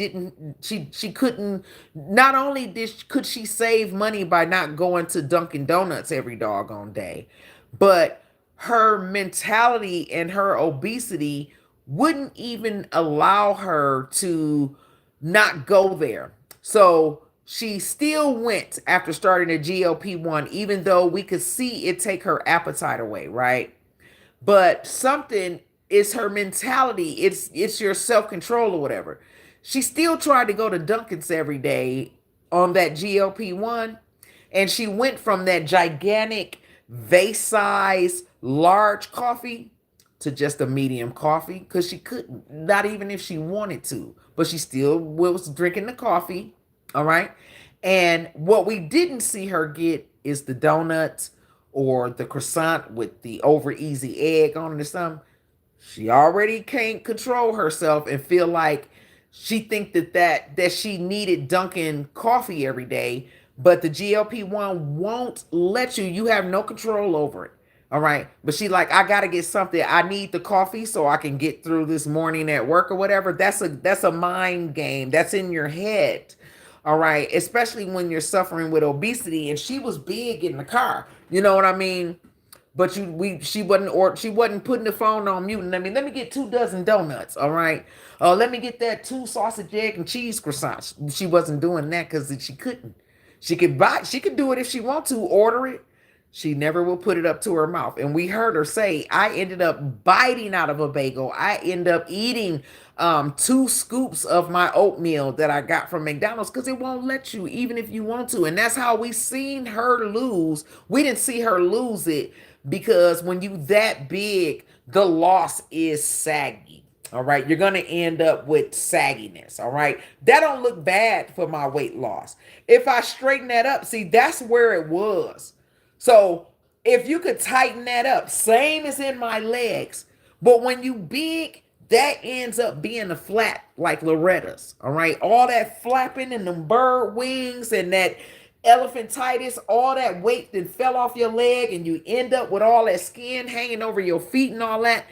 couldn't, not only could she save money by not going to Dunkin' Donuts every doggone day, but her mentality and her obesity wouldn't even allow her to not go there. So she still went after starting a GLP-1, even though we could see it take her appetite away, right? But something is her mentality. It's your self-control or whatever. She still tried to go to Dunkin's every day on that GLP-1, and she went from that gigantic vase size large coffee to just a medium coffee, because she couldn't, not even if she wanted to, but she still was drinking the coffee. All right. And what we didn't see her get is the donuts or the croissant with the over easy egg on it or something. She already can't control herself and feel like she think that she needed Dunkin' coffee every day, but the GLP-1 won't let you. You have no control over it. All right. But she like, I gotta get something. I need the coffee so I can get through this morning at work or whatever. That's a mind game. That's in your head. All right. Especially when you're suffering with obesity. And she was big in the car. You know what I mean? But she wasn't putting the phone on mute. And I mean, let me get 2 dozen donuts. All right. Let me get that 2 sausage, egg, and cheese croissants. She wasn't doing that because she couldn't. She could do it if she want to, order it. She never will put it up to her mouth. And we heard her say, I ended up biting out of a bagel. I end up eating 2 scoops of my oatmeal that I got from McDonald's, because it won't let you, even if you want to. And that's how we seen her lose. We didn't see her lose it because when you that big, the loss is saggy. All right. You're going to end up with sagginess. All right. That don't look bad for my weight loss. If I straighten that up, see, that's where it was. So if you could tighten that up, same as in my legs. But when you big, that ends up being a flap like Loretta's. All right. All that flapping and them bird wings and that elephantitis, all that weight that fell off your leg, and you end up with all that skin hanging over your feet and all that.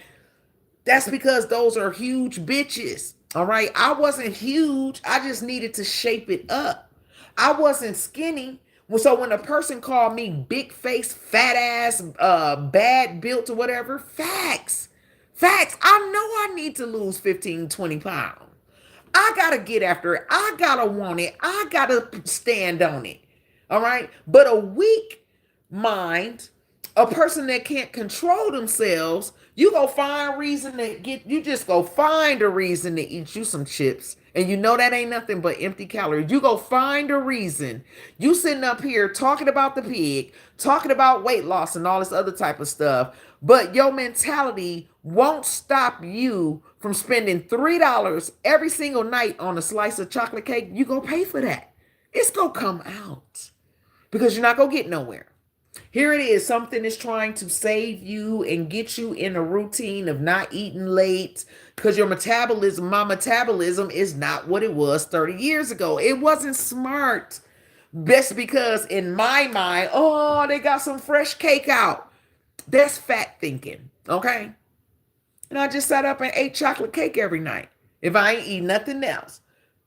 That's because those are huge bitches. All right. I wasn't huge. I just needed to shape it up. I wasn't skinny. So when a person called me big face, fat ass, bad built or whatever, facts. I know I need to lose 15, 20 pounds. I got to get after it. I got to want it. I got to stand on it. All right. But a weak mind, a person that can't control themselves, You go find reason to get, you just go find a reason to eat you some chips. And you know that ain't nothing but empty calories. You go find a reason. You sitting up here talking about the pig, talking about weight loss and all this other type of stuff. But your mentality won't stop you from spending $3 every single night on a slice of chocolate cake. You go pay for that. It's gonna come out because you're not gonna get nowhere. Here it is. Something is trying to save you and get you in a routine of not eating late because my metabolism is not what it was 30 years ago. It wasn't smart. Best because in my mind, oh, they got some fresh cake out. That's fat thinking. Okay. And I just sat up and ate chocolate cake every night. If I ain't eat nothing else.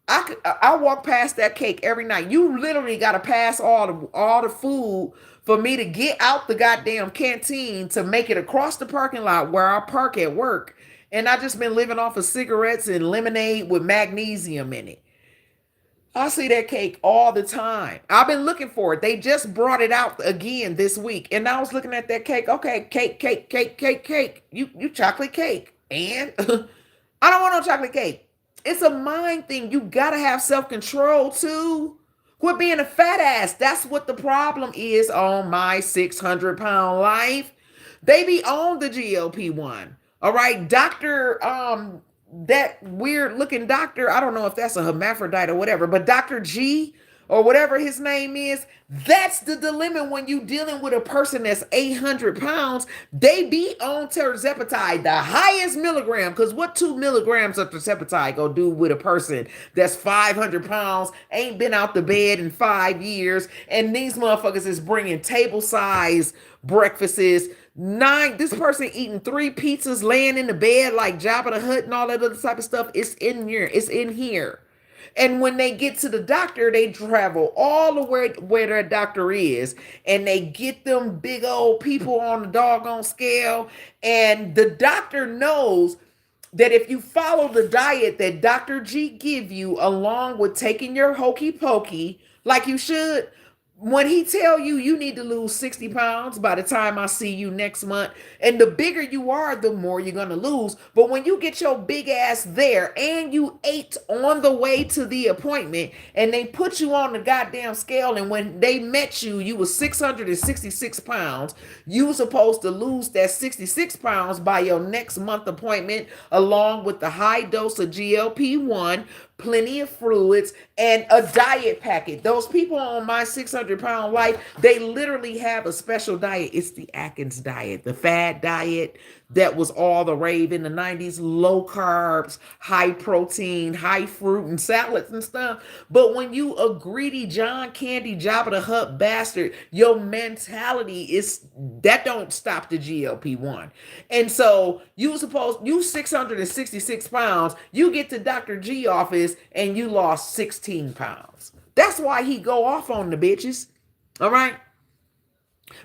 I walk past that cake every night. You literally gotta pass all the food for me to get out the goddamn canteen to make it across the parking lot where I park at work. And I just been living off of cigarettes and lemonade with magnesium in it. I see that cake all the time. I've been looking for it. They just brought it out again this week. And I was looking at that cake. Okay, cake, cake, cake, cake, cake. You chocolate cake. And I don't want no chocolate cake. It's a mind thing. You gotta have self-control too. Quit being a fat ass. That's what the problem is on my 600-pound life. They be on the GLP-1. All right. That weird looking doctor, I don't know if that's a hermaphrodite or whatever, but Dr. G or whatever his name is, that's the dilemma when you dealing with a person that's 800 pounds. They be on terzepatide, the highest milligram, because what 2 milligrams of terzepatide gonna do with a person that's 500 pounds, ain't been out the bed in 5 years, and these motherfuckers is bringing table size breakfasts. This person eating 3 pizzas, laying in the bed like Jabba the Hutt and all that other type of stuff. It's in here. It's in here. And when they get to the doctor, they travel all the way where their doctor is, and they get them big old people on the doggone scale. And the doctor knows that if you follow the diet that Dr. G give you, along with taking your hokey pokey, like you should, when he tell you you need to lose 60 pounds by the time I see you next month, and the bigger you are, the more you're going to lose. But when you get your big ass there and you ate on the way to the appointment and they put you on the goddamn scale, and when they met you, you was 666 pounds, you were supposed to lose that 66 pounds by your next month appointment, along with the high dose of GLP-1, plenty of fluids, and a diet packet. Those people on my 600-pound life, they literally have a special diet. It's the Atkins diet, the fad diet that was all the rave in the 90s. Low carbs, high protein, high fruit and salads and stuff. But when you a greedy John Candy Jabba the Hutt bastard, your mentality is that don't stop the GLP-1. And so you 666 pounds, you get to Dr. G office and you lost 16 pounds. That's why he go off on the bitches. All right.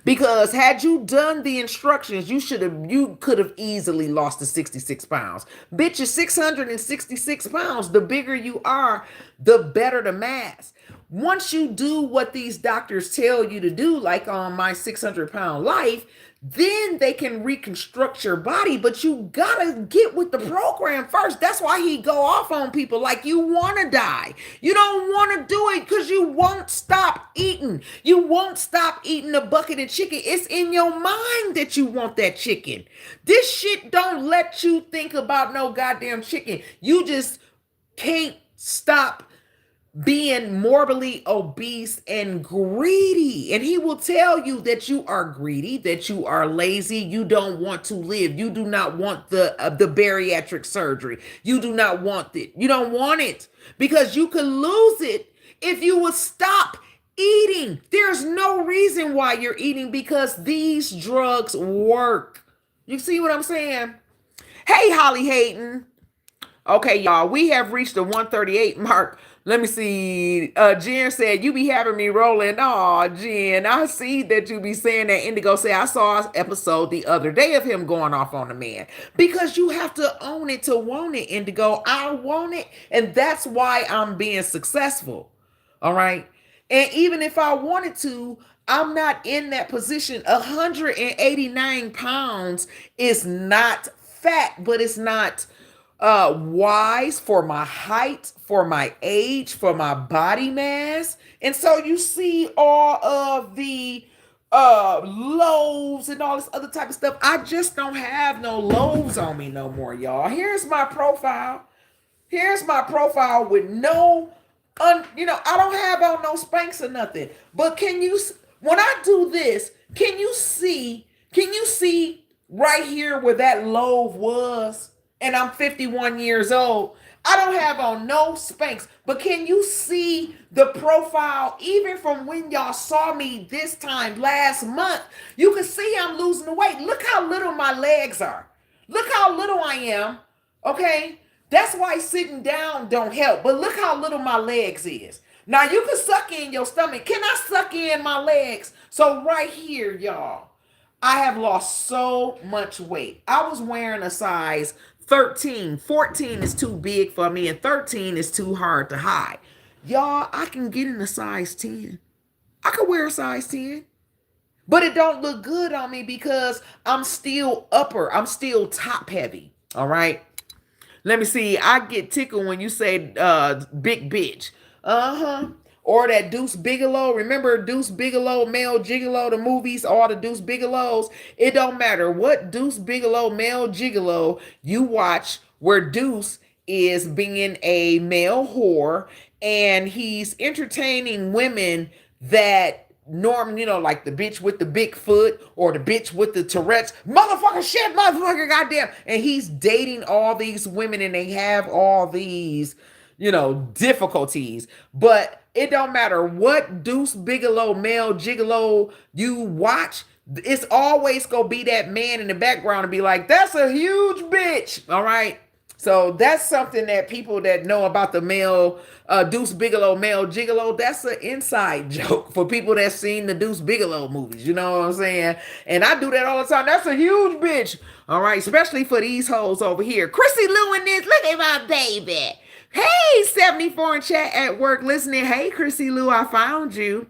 Because had you done the instructions, you could have easily lost the 66 pounds. Bitch, you're 666 pounds. The bigger you are, the better the mass. Once you do what these doctors tell you to do, like on my 600-pound life, then they can reconstruct your body. But you gotta get with the program first. That's why he go off on people like you want to die. You don't want to do it because you won't stop eating. You won't stop eating a bucket of chicken. It's in your mind that you want that chicken. This shit don't let you think about no goddamn chicken. You just can't stop being morbidly obese and greedy. And he will tell you that you are greedy, that you are lazy, you don't want to live, you do not want the bariatric surgery, you do not want it, you don't want it because you could lose it if you would stop eating. There's no reason why you're eating because these drugs work. You see what I'm saying? Hey, Holly Hayden. Okay, y'all, we have reached the 138 mark. Let me see. Jen said, you be having me rolling. Oh, Jen, I see that you be saying that. Indigo said, I saw an episode the other day of him going off on the man. Because you have to own it to want it, Indigo. I want it. And that's why I'm being successful. All right. And even if I wanted to, I'm not in that position. 189 pounds is not fat, but it's not wise for my height, for my age, for my body mass. And so you see all of the loaves and all this other type of stuff. I just don't have no loaves on me no more, y'all. Here's my profile. Here's my profile with no, I don't have on no Spanx or nothing. But when I do this, can you see right here where that loaf was? And I'm 51 years old. I don't have on no Spanx, but can you see the profile even from when y'all saw me this time last month? You can see I'm losing the weight. Look how little my legs are. Look how little I am. Okay? That's why sitting down don't help. But look how little my legs is. Now you can suck in your stomach. Can I suck in my legs? So right here, y'all, I have lost so much weight. I was wearing a size 13. 14 is too big for me, and 13 is too hard to hide. Y'all, I can get in a size 10. I could wear a size 10. But it don't look good on me because I'm still upper. I'm still top heavy. All right. Let me see. I get tickled when you say big bitch. Uh-huh. Or that Deuce Bigelow. Remember Deuce Bigelow, Male Gigolo, the movies, all the Deuce Bigelows? It don't matter what Deuce Bigelow, Male Gigolo you watch where Deuce is being a male whore and he's entertaining women that Norm, like the bitch with the big foot or the bitch with the Tourette's, motherfucker, shit, motherfucker, goddamn. And he's dating all these women and they have all these, difficulties. But it don't matter what Deuce Bigelow, Male Gigolo you watch, it's always gonna be that man in the background and be like, that's a huge bitch. All right. So that's something that people that know about the male Deuce Bigelow, Male Gigolo, that's an inside joke for people that seen the Deuce Bigelow movies. You know what I'm saying? And I do that all the time. That's a huge bitch. All right, especially for these hoes over here. Chrissy Lou in this. Look at my baby. Hey, 74 in chat at work listening. Hey, Chrissy Lou, I found you.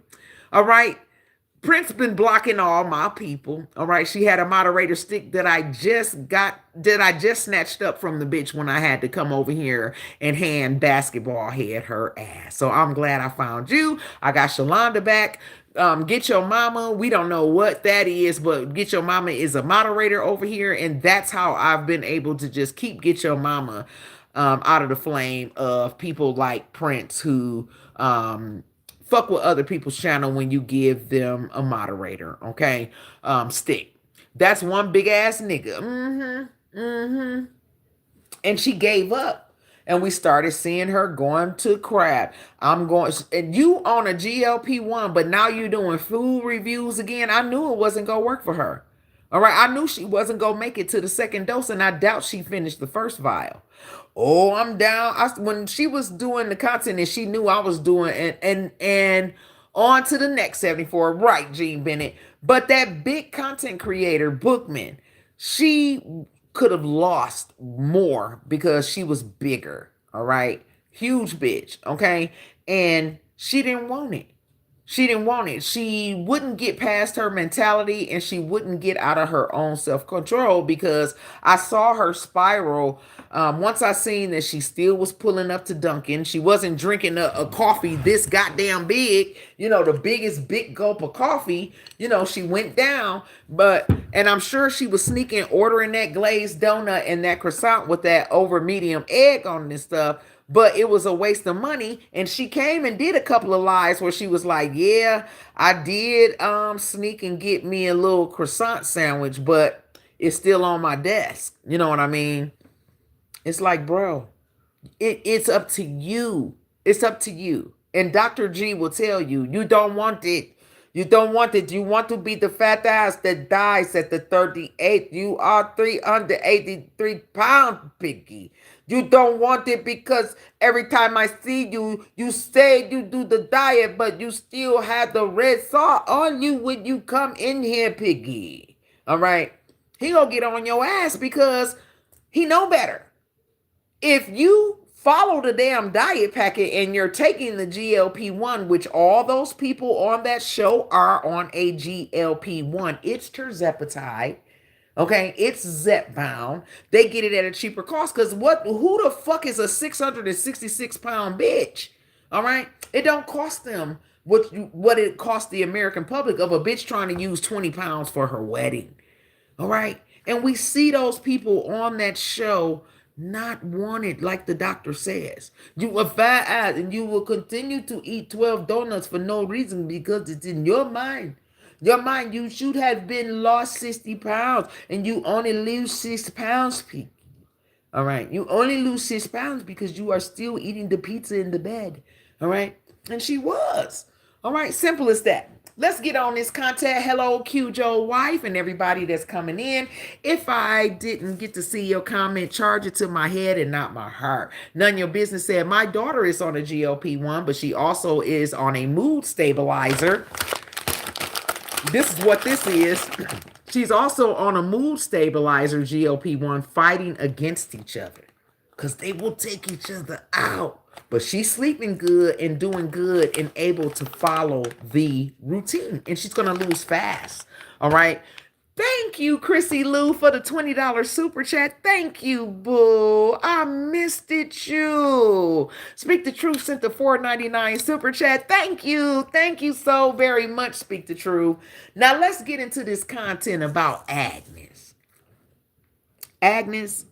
All right. Prince been blocking all my people. All right. She had a moderator stick that I just snatched up from the bitch when I had to come over here and hand basketball head her ass. So I'm glad I found you. I got Shalonda back. Get Your Mama. We don't know what that is, but Get Your Mama is a moderator over here. And that's how I've been able to just keep Get Your Mama out of the flame of people like Prince who fuck with other people's channel when you give them a moderator, okay? Stick. That's one big ass nigga. And she gave up. And we started seeing her going to crap. And you on a GLP-1, but now you're doing food reviews again. I knew it wasn't going to work for her. All right, I knew she wasn't going to make it to the second dose, and I doubt she finished the first vial. Oh, I'm down. When she was doing the content and she knew I was doing and on to the next 74. Right, Gene Bennett. But that big content creator, Bookman, she could have lost more because she was bigger. All right. Huge bitch. Okay. And she didn't want it. She didn't want it. She wouldn't get past her mentality and she wouldn't get out of her own self-control because I saw her spiral. Once I seen that she still was pulling up to Dunkin'. She wasn't drinking a coffee this goddamn big, the biggest big gulp of coffee. She went down. And I'm sure she was sneaking, ordering that glazed donut and that croissant with that over medium egg on this stuff. But it was a waste of money. And she came and did a couple of lies where she was like, yeah, I did sneak and get me a little croissant sandwich, but it's still on my desk. You know what I mean? It's like, bro, it's up to you. It's up to you. And Dr. G will tell you, you don't want it. You don't want it. You want to be the fat ass that dies at the 38. You are 383 pounds, Piggy. You don't want it because every time I see you, you say you do the diet, but you still have the red salt on you when you come in here, Piggy. All right? He gonna get on your ass because he know better. If you follow the damn diet packet and you're taking the GLP-1, which all those people on that show are on a GLP-1. It's tirzepatide. Okay, it's Zepbound. They get it at a cheaper cost because who the fuck is a 666-pound bitch? All right, it don't cost them what it cost the American public of a bitch trying to use 20 pounds for her wedding. All right, and we see those people on that show not wanted, like the doctor says. You are fat ass, and you will continue to eat 12 donuts for no reason because it's in your mind. Your mind, you should have been lost 60 pounds, and you only lose 6 pounds, people. All right. You only lose 6 pounds because you are still eating the pizza in the bed. All right. And she was. All right. Simple as that. Let's get on this content. Hello, Q Joe wife, and everybody that's coming in. If I didn't get to see your comment, charge it to my head and not my heart. None of your business said my daughter is on a GLP-1, but she also is on a mood stabilizer. This is what this is. She's also on a mood stabilizer, GLP-1, fighting against each other because they will take each other out. But she's sleeping good and doing good and able to follow the routine. And she's going to lose fast. All right. Thank you, Chrissy Lou, for the $20 super chat. Thank you, boo. I missed it, you. Speak the Truth sent the $4.99 super chat. Thank you. Thank you so very much, Speak the Truth. Now, let's get into this content about Agnes. Agnes,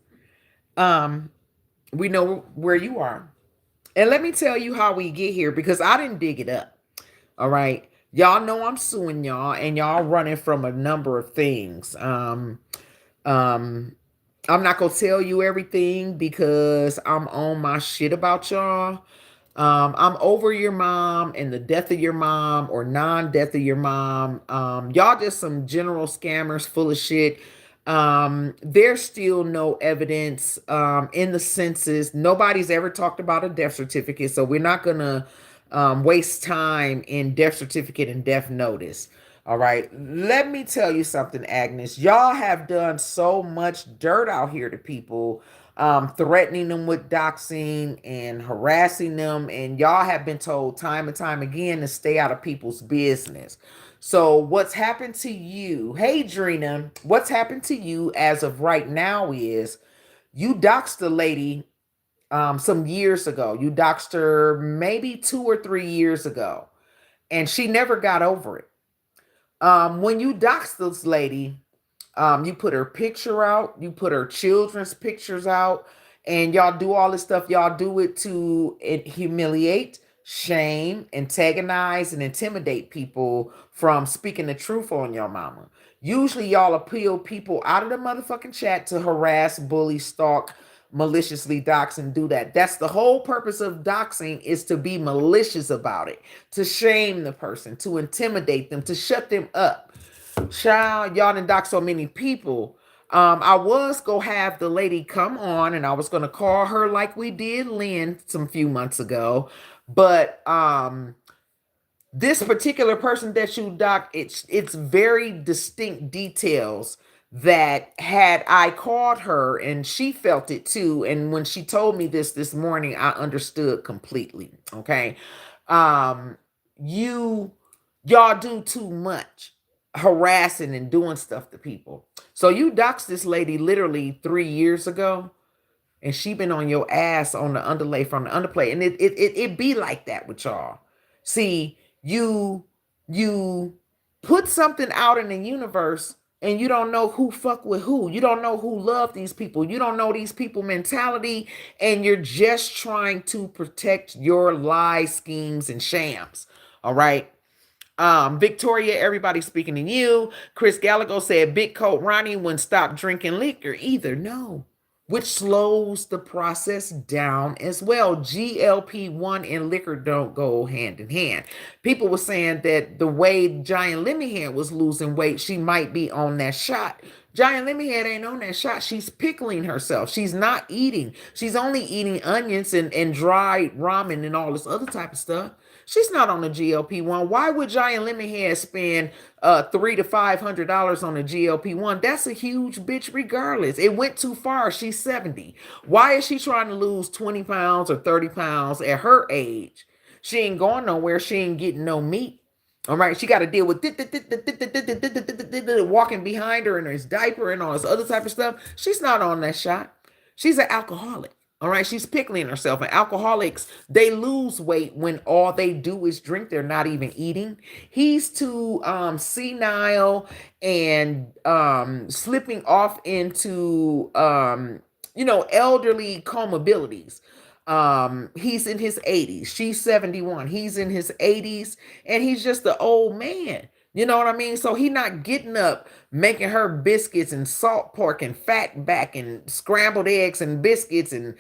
we know where you are. And let me tell you how we get here because I didn't dig it up. All right. Y'all know I'm suing y'all and y'all running from a number of things. I'm not gonna tell you everything because I'm on my shit about y'all. I'm over your mom and the death of your mom or non-death of your mom. Y'all just some general scammers full of shit. There's still no evidence in the census. Nobody's ever talked about a death certificate, so we're not gonna waste time in death certificate and death notice. All right. Let me tell you something, Agnes. Y'all have done so much dirt out here to people, threatening them with doxing and harassing them. And y'all have been told time and time again to stay out of people's business. So what's happened to you? Hey, Drina, what's happened to you as of right now is you doxed a lady some years ago. You doxed her maybe 2 or 3 years ago, and she never got over it. When you doxed this lady, you put her picture out, you put her children's pictures out, and y'all do all this stuff. Y'all do it to humiliate, shame, antagonize, and intimidate people from speaking the truth on your mama. Usually y'all appeal people out of the motherfucking chat to harass, bully, stalk, maliciously dox and do that. That's the whole purpose of doxing, is to be malicious about it, to shame the person, to intimidate them, to shut them up. Child, y'all done dox so many people. I was gonna have the lady come on and I was gonna call her like we did Lynn some few months ago, but this particular person that you doc, it's very distinct details that had I called her and she felt it too. And when she told me this morning, I understood completely. Okay. Y'all do too much harassing and doing stuff to people. So you doxed this lady literally 3 years ago, and she been on your ass on the underlay from the underplay. And it be like that with y'all. See, you put something out in the universe and you don't know who fuck with who. You don't know who love these people. You don't know these people mentality, and you're just trying to protect your lies, schemes, and shams. All right. Victoria, everybody speaking to you. Chris Gallagher said Big Coat Ronnie wouldn't stop drinking liquor either. No. Which slows the process down as well. GLP-1 and liquor don't go hand in hand. People were saying that the way Giant Lemonhead was losing weight, she might be on that shot. Giant Lemonhead ain't on that shot. She's pickling herself. She's not eating. She's only eating onions and dried ramen and all this other type of stuff. She's not on the GLP-1. Why would Giant Lemonhead spend $300 to $500 on a GLP-1? That's a huge bitch regardless. It went too far. She's 70. Why is she trying to lose 20 pounds or 30 pounds at her age? She ain't going nowhere. She ain't getting no meat. All right, she got to deal with walking behind her in his diaper and all this other type of stuff. She's not on that shot. She's an alcoholic. All right, she's pickling herself. And alcoholics, they lose weight when all they do is drink. They're not even eating. He's too senile and slipping off into elderly comorbidities. He's in his 80s. She's 71. He's in his 80s, and he's just an old man. You know what I mean? So he not getting up, making her biscuits and salt pork and fat back and scrambled eggs and biscuits. And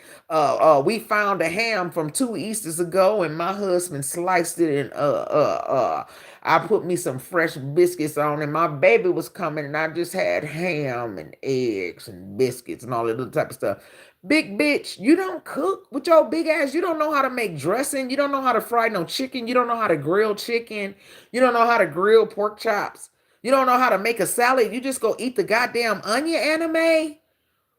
we found a ham from 2 Easters ago, and my husband sliced it and I put me some fresh biscuits on, and my baby was coming, and I just had ham and eggs and biscuits and all that other type of stuff. Big bitch, you don't cook with your big ass. You don't know how to make dressing. You don't know how to fry no chicken. You don't know how to grill chicken. You don't know how to grill pork chops. You don't know how to make a salad. You just go eat the goddamn onion anime.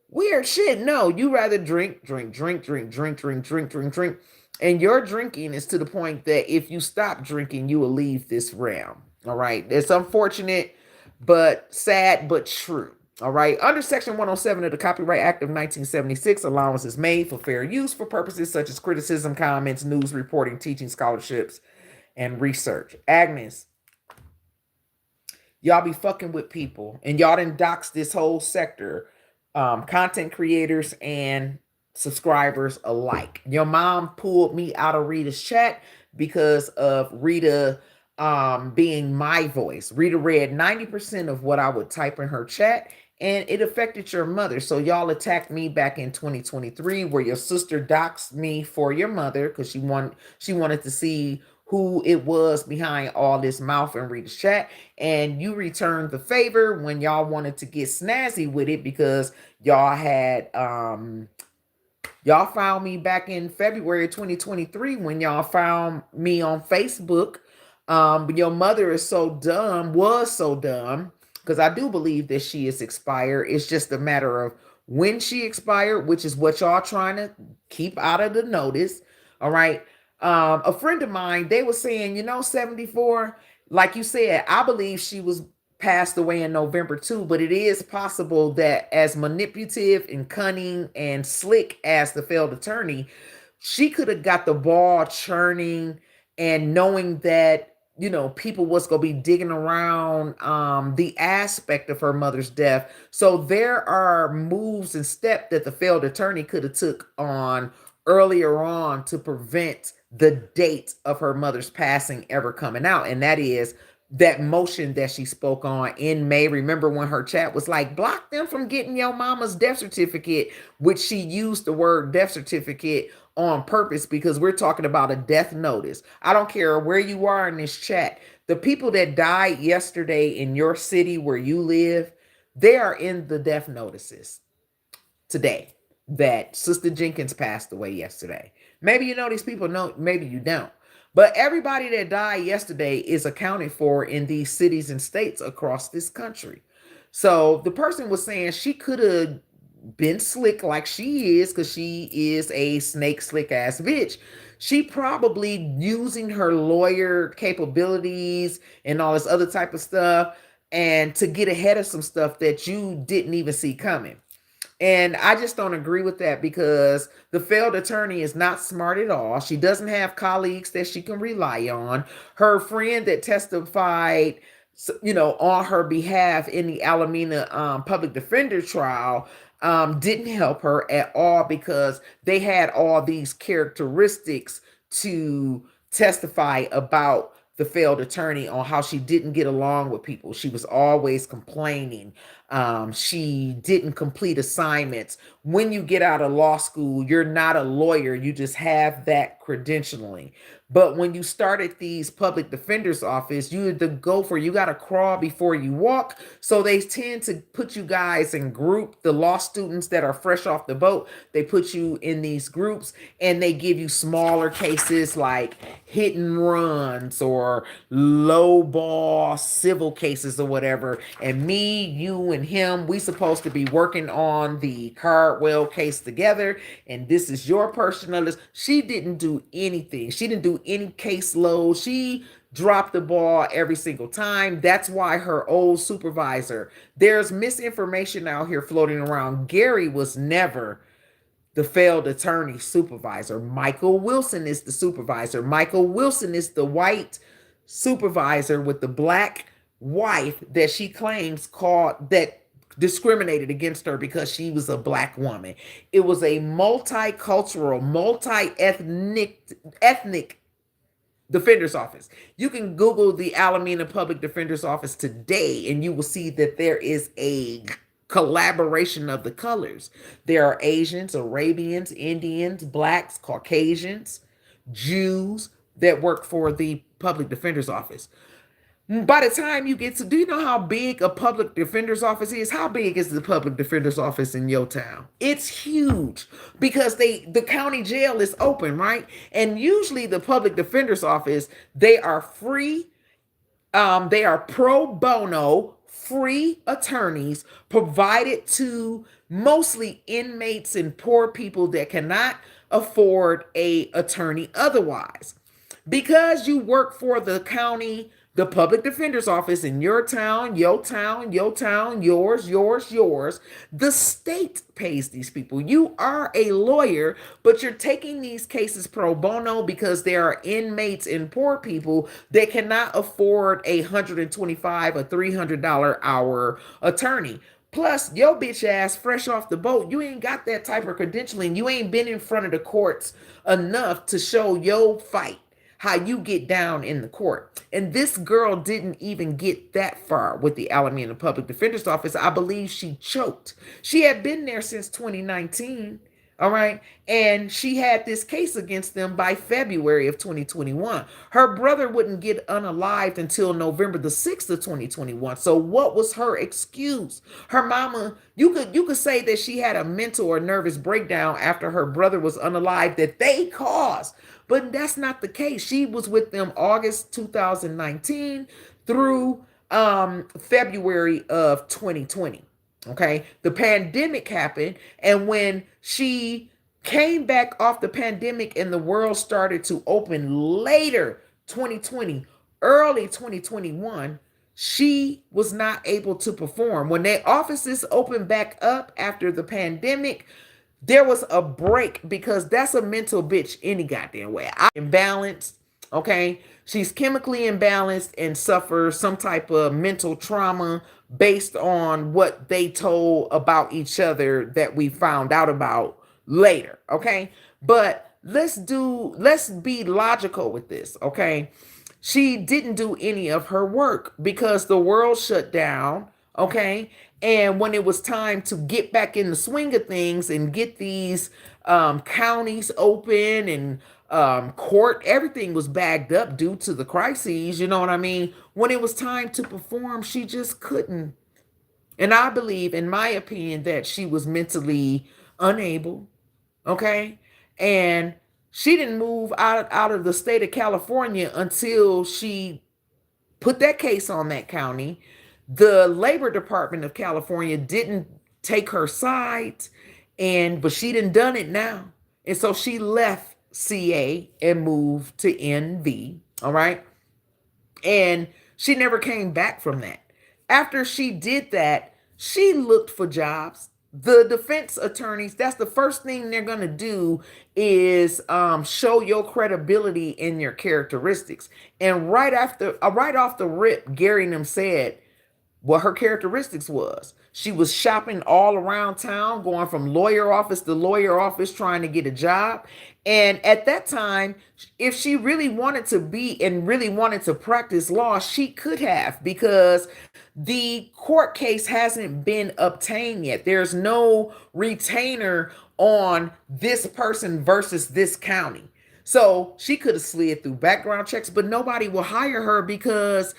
Weird shit. No, you rather drink, drink, drink, drink, drink, drink, drink, drink, drink. And your drinking is to the point that if you stop drinking, you will leave this realm. All right. It's unfortunate, but sad, but true. All right. Under Section 107 of the Copyright Act of 1976, allowance is made for fair use for purposes such as criticism, comments, news reporting, teaching, scholarships, and research. Agnes, y'all be fucking with people, and y'all done dox this whole sector, content creators and subscribers alike. Your mom pulled me out of Rita's chat because of Rita being my voice. Rita read 90% of what I would type in her chat, and it affected your mother. So y'all attacked me back in 2023, where your sister doxed me for your mother because she wanted to see who it was behind all this mouth and Rita's chat. And you returned the favor when y'all wanted to get snazzy with it because y'all had y'all found me back in February 2023 when y'all found me on Facebook. But your mother is so dumb, was so dumb, because I do believe that she is expired. It's just a matter of when she expired, which is what y'all trying to keep out of the notice. All right. A friend of mine, they were saying, 74, like you said, I believe she was passed away in November too, but it is possible that as manipulative and cunning and slick as the failed attorney, she could have got the ball churning and knowing that people was going to be digging around the aspect of her mother's death. So there are moves and steps that the failed attorney could have took on earlier on to prevent the date of her mother's passing ever coming out. And that is that motion that she spoke on in May. Remember when her chat was like, block them from getting your mama's death certificate, which she used the word death certificate on purpose because we're talking about a death notice. I don't care where you are in this chat. The people that died yesterday in your city where you live, they are in the death notices today that Sister Jenkins passed away yesterday. Maybe you know these people, know, maybe you don't. But everybody that died yesterday is accounted for in these cities and states across this country. So the person was saying she could have been slick like she is, because she is a snake slick ass bitch. She probably using her lawyer capabilities and all this other type of stuff and to get ahead of some stuff that you didn't even see coming. And I just don't agree with that because the failed attorney is not smart at all. She doesn't have colleagues that she can rely on. Her friend that testified, on her behalf in the Alameda public defender trial didn't help her at all because they had all these characteristics to testify about the failed attorney on how she didn't get along with people. She was always complaining. She didn't complete assignments. When you get out of law school, you're not a lawyer. You just have that credentialing. But when you start at these public defender's office, you the gopher, you got to crawl before you walk. So they tend to put you guys in group. The law students that are fresh off the boat, they put you in these groups and they give you smaller cases like hit and runs or low ball civil cases or whatever. And me, you, and him, we supposed to be working on the Cardwell case together. And this is your personal list. She didn't do anything. She didn't do any caseload. She dropped the ball every single time. That's why her old supervisor, there's misinformation out here floating around. Gary was never the failed attorney supervisor. Michael Wilson is the supervisor. Michael Wilson is the white supervisor with the black wife that she claims called that discriminated against her because she was a black woman. It was a multicultural, ethnic defender's office. You can Google the Alameda Public Defender's Office today and you will see that there is a collaboration of the colors. There are Asians, Arabians, Indians, blacks, Caucasians, Jews that work for the public defender's office. By the time you get to, do you know how big a public defender's office is? How big is the public defender's office in your town? It's huge because the county jail is open, right? And usually the public defender's office, they are free. They are pro bono, free attorneys provided to mostly inmates and poor people that cannot afford a attorney otherwise. Because you work for the county, the public defender's office in your town, yours, the state pays these people. You are a lawyer, but you're taking these cases pro bono because there are inmates and poor people that cannot afford a $125 or $300 hour attorney. Plus, your bitch ass fresh off the boat, you ain't got that type of credentialing. You ain't been in front of the courts enough to show your fight, how you get down in the court. And this girl didn't even get that far with the Alameda Public Defender's Office. I believe she choked. She had been there since 2019. All right. And she had this case against them by February of 2021. Her brother wouldn't get unalived until November the 6th of 2021. So what was her excuse? Her mama, you could say that she had a mental or nervous breakdown after her brother was unalived that they caused. But that's not the case. She was with them August 2019 through February of 2020. Okay. The pandemic happened. And when she came back off the pandemic and the world started to open later, 2020, early 2021, she was not able to perform. When their offices opened back up after the pandemic, there was a break because that's a mental bitch any goddamn way. I'm imbalanced. Okay. She's chemically imbalanced and suffers some type of mental trauma based on what they told about each other that we found out about later. Okay. But let's be logical with this. Okay. She didn't do any of her work because the world shut down. Okay. And when it was time to get back in the swing of things and get these counties open and court, everything was bagged up due to the crises. You know what I mean? When it was time to perform, she just couldn't. And I believe, in my opinion, that she was mentally unable. Okay. And she didn't move out of the state of California until she put that case on that county. The Labor Department of California didn't take her side, but she done it now. And so she left CA and moved to NV. All right. And she never came back from that. After she did that, she looked for jobs. The defense attorneys, that's the first thing they're going to do is show your credibility in your characteristics. And right off the rip, Gary and them said what her characteristics was. She was shopping all around town, going from lawyer office to lawyer office, trying to get a job. And at that time, if she really wanted to be and really wanted to practice law, she could have, because the court case hasn't been obtained yet. There's no retainer on this person versus this county. So she could have slid through background checks, but nobody will hire her because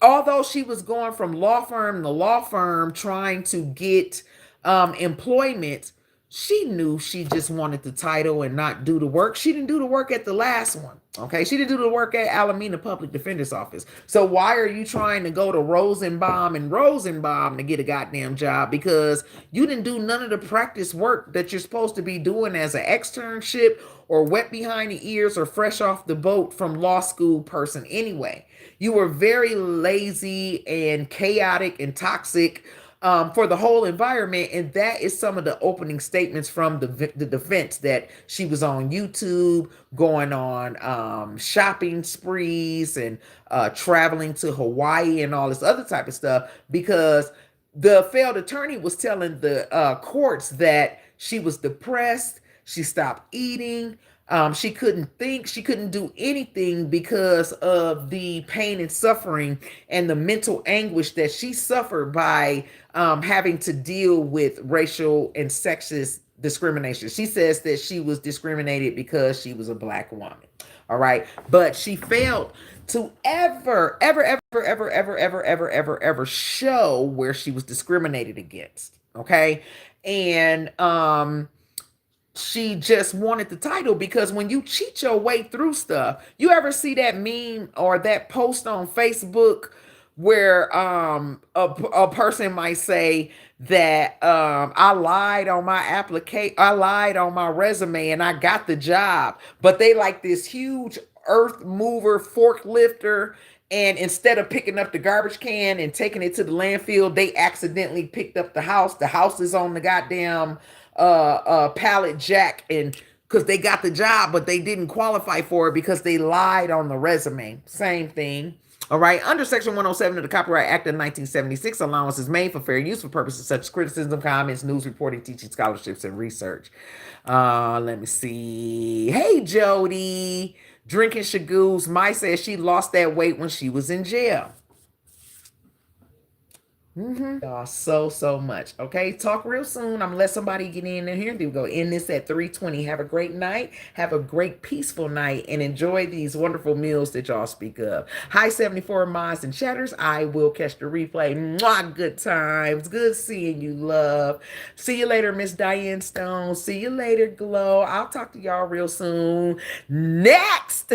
although she was going from law firm to law firm trying to get employment, she knew she just wanted the title and not do the work. She didn't do the work at the last one. Okay. She didn't do the work at Alameda Public Defender's Office. So why are you trying to go to Rosenbaum and Rosenbaum to get a goddamn job? Because you didn't do none of the practice work that you're supposed to be doing as an externship or wet behind the ears or fresh off the boat from law school person anyway. You were very lazy and chaotic and toxic for the whole environment. And that is some of the opening statements from the defense, that she was on YouTube going on shopping sprees and traveling to Hawaii and all this other type of stuff, because the failed attorney was telling the courts that she was depressed, she stopped eating, she couldn't think, she couldn't do anything because of the pain and suffering and the mental anguish that she suffered by having to deal with racial and sexist discrimination. She says that she was discriminated because she was a Black woman. All right. But she failed to ever show where she was discriminated against. Okay. And she just wanted the title, because when you cheat your way through stuff, you ever see that meme or that post on Facebook where a person might say that I lied on my application, I lied on my resume and I got the job, but they like this huge earth mover forklifter, and instead of picking up the garbage can and taking it to the landfill, they accidentally picked up the house. The house is on the goddamn pallet jack, and because they got the job but they didn't qualify for it because they lied on the resume. Same thing. All right. Under Section 107 of the Copyright Act of 1976, allowance is made for fair use for purposes such as criticism, comments, news reporting, teaching, scholarships, and research. Let me see. Hey, Jody. Drinking Shagoos. Mai says she lost that weight when she was in jail. Y'all so much. Okay, talk real soon. I'm gonna let somebody get in here. Then we go end this at 3:20. Have a great night. Have a great peaceful night, and enjoy these wonderful meals that y'all speak of. Hi, 74 Mods and Chatters. I will catch the replay. Mwah, good times. Good seeing you, love. See you later, Miss Diane Stone. See you later, Glow. I'll talk to y'all real soon. Next.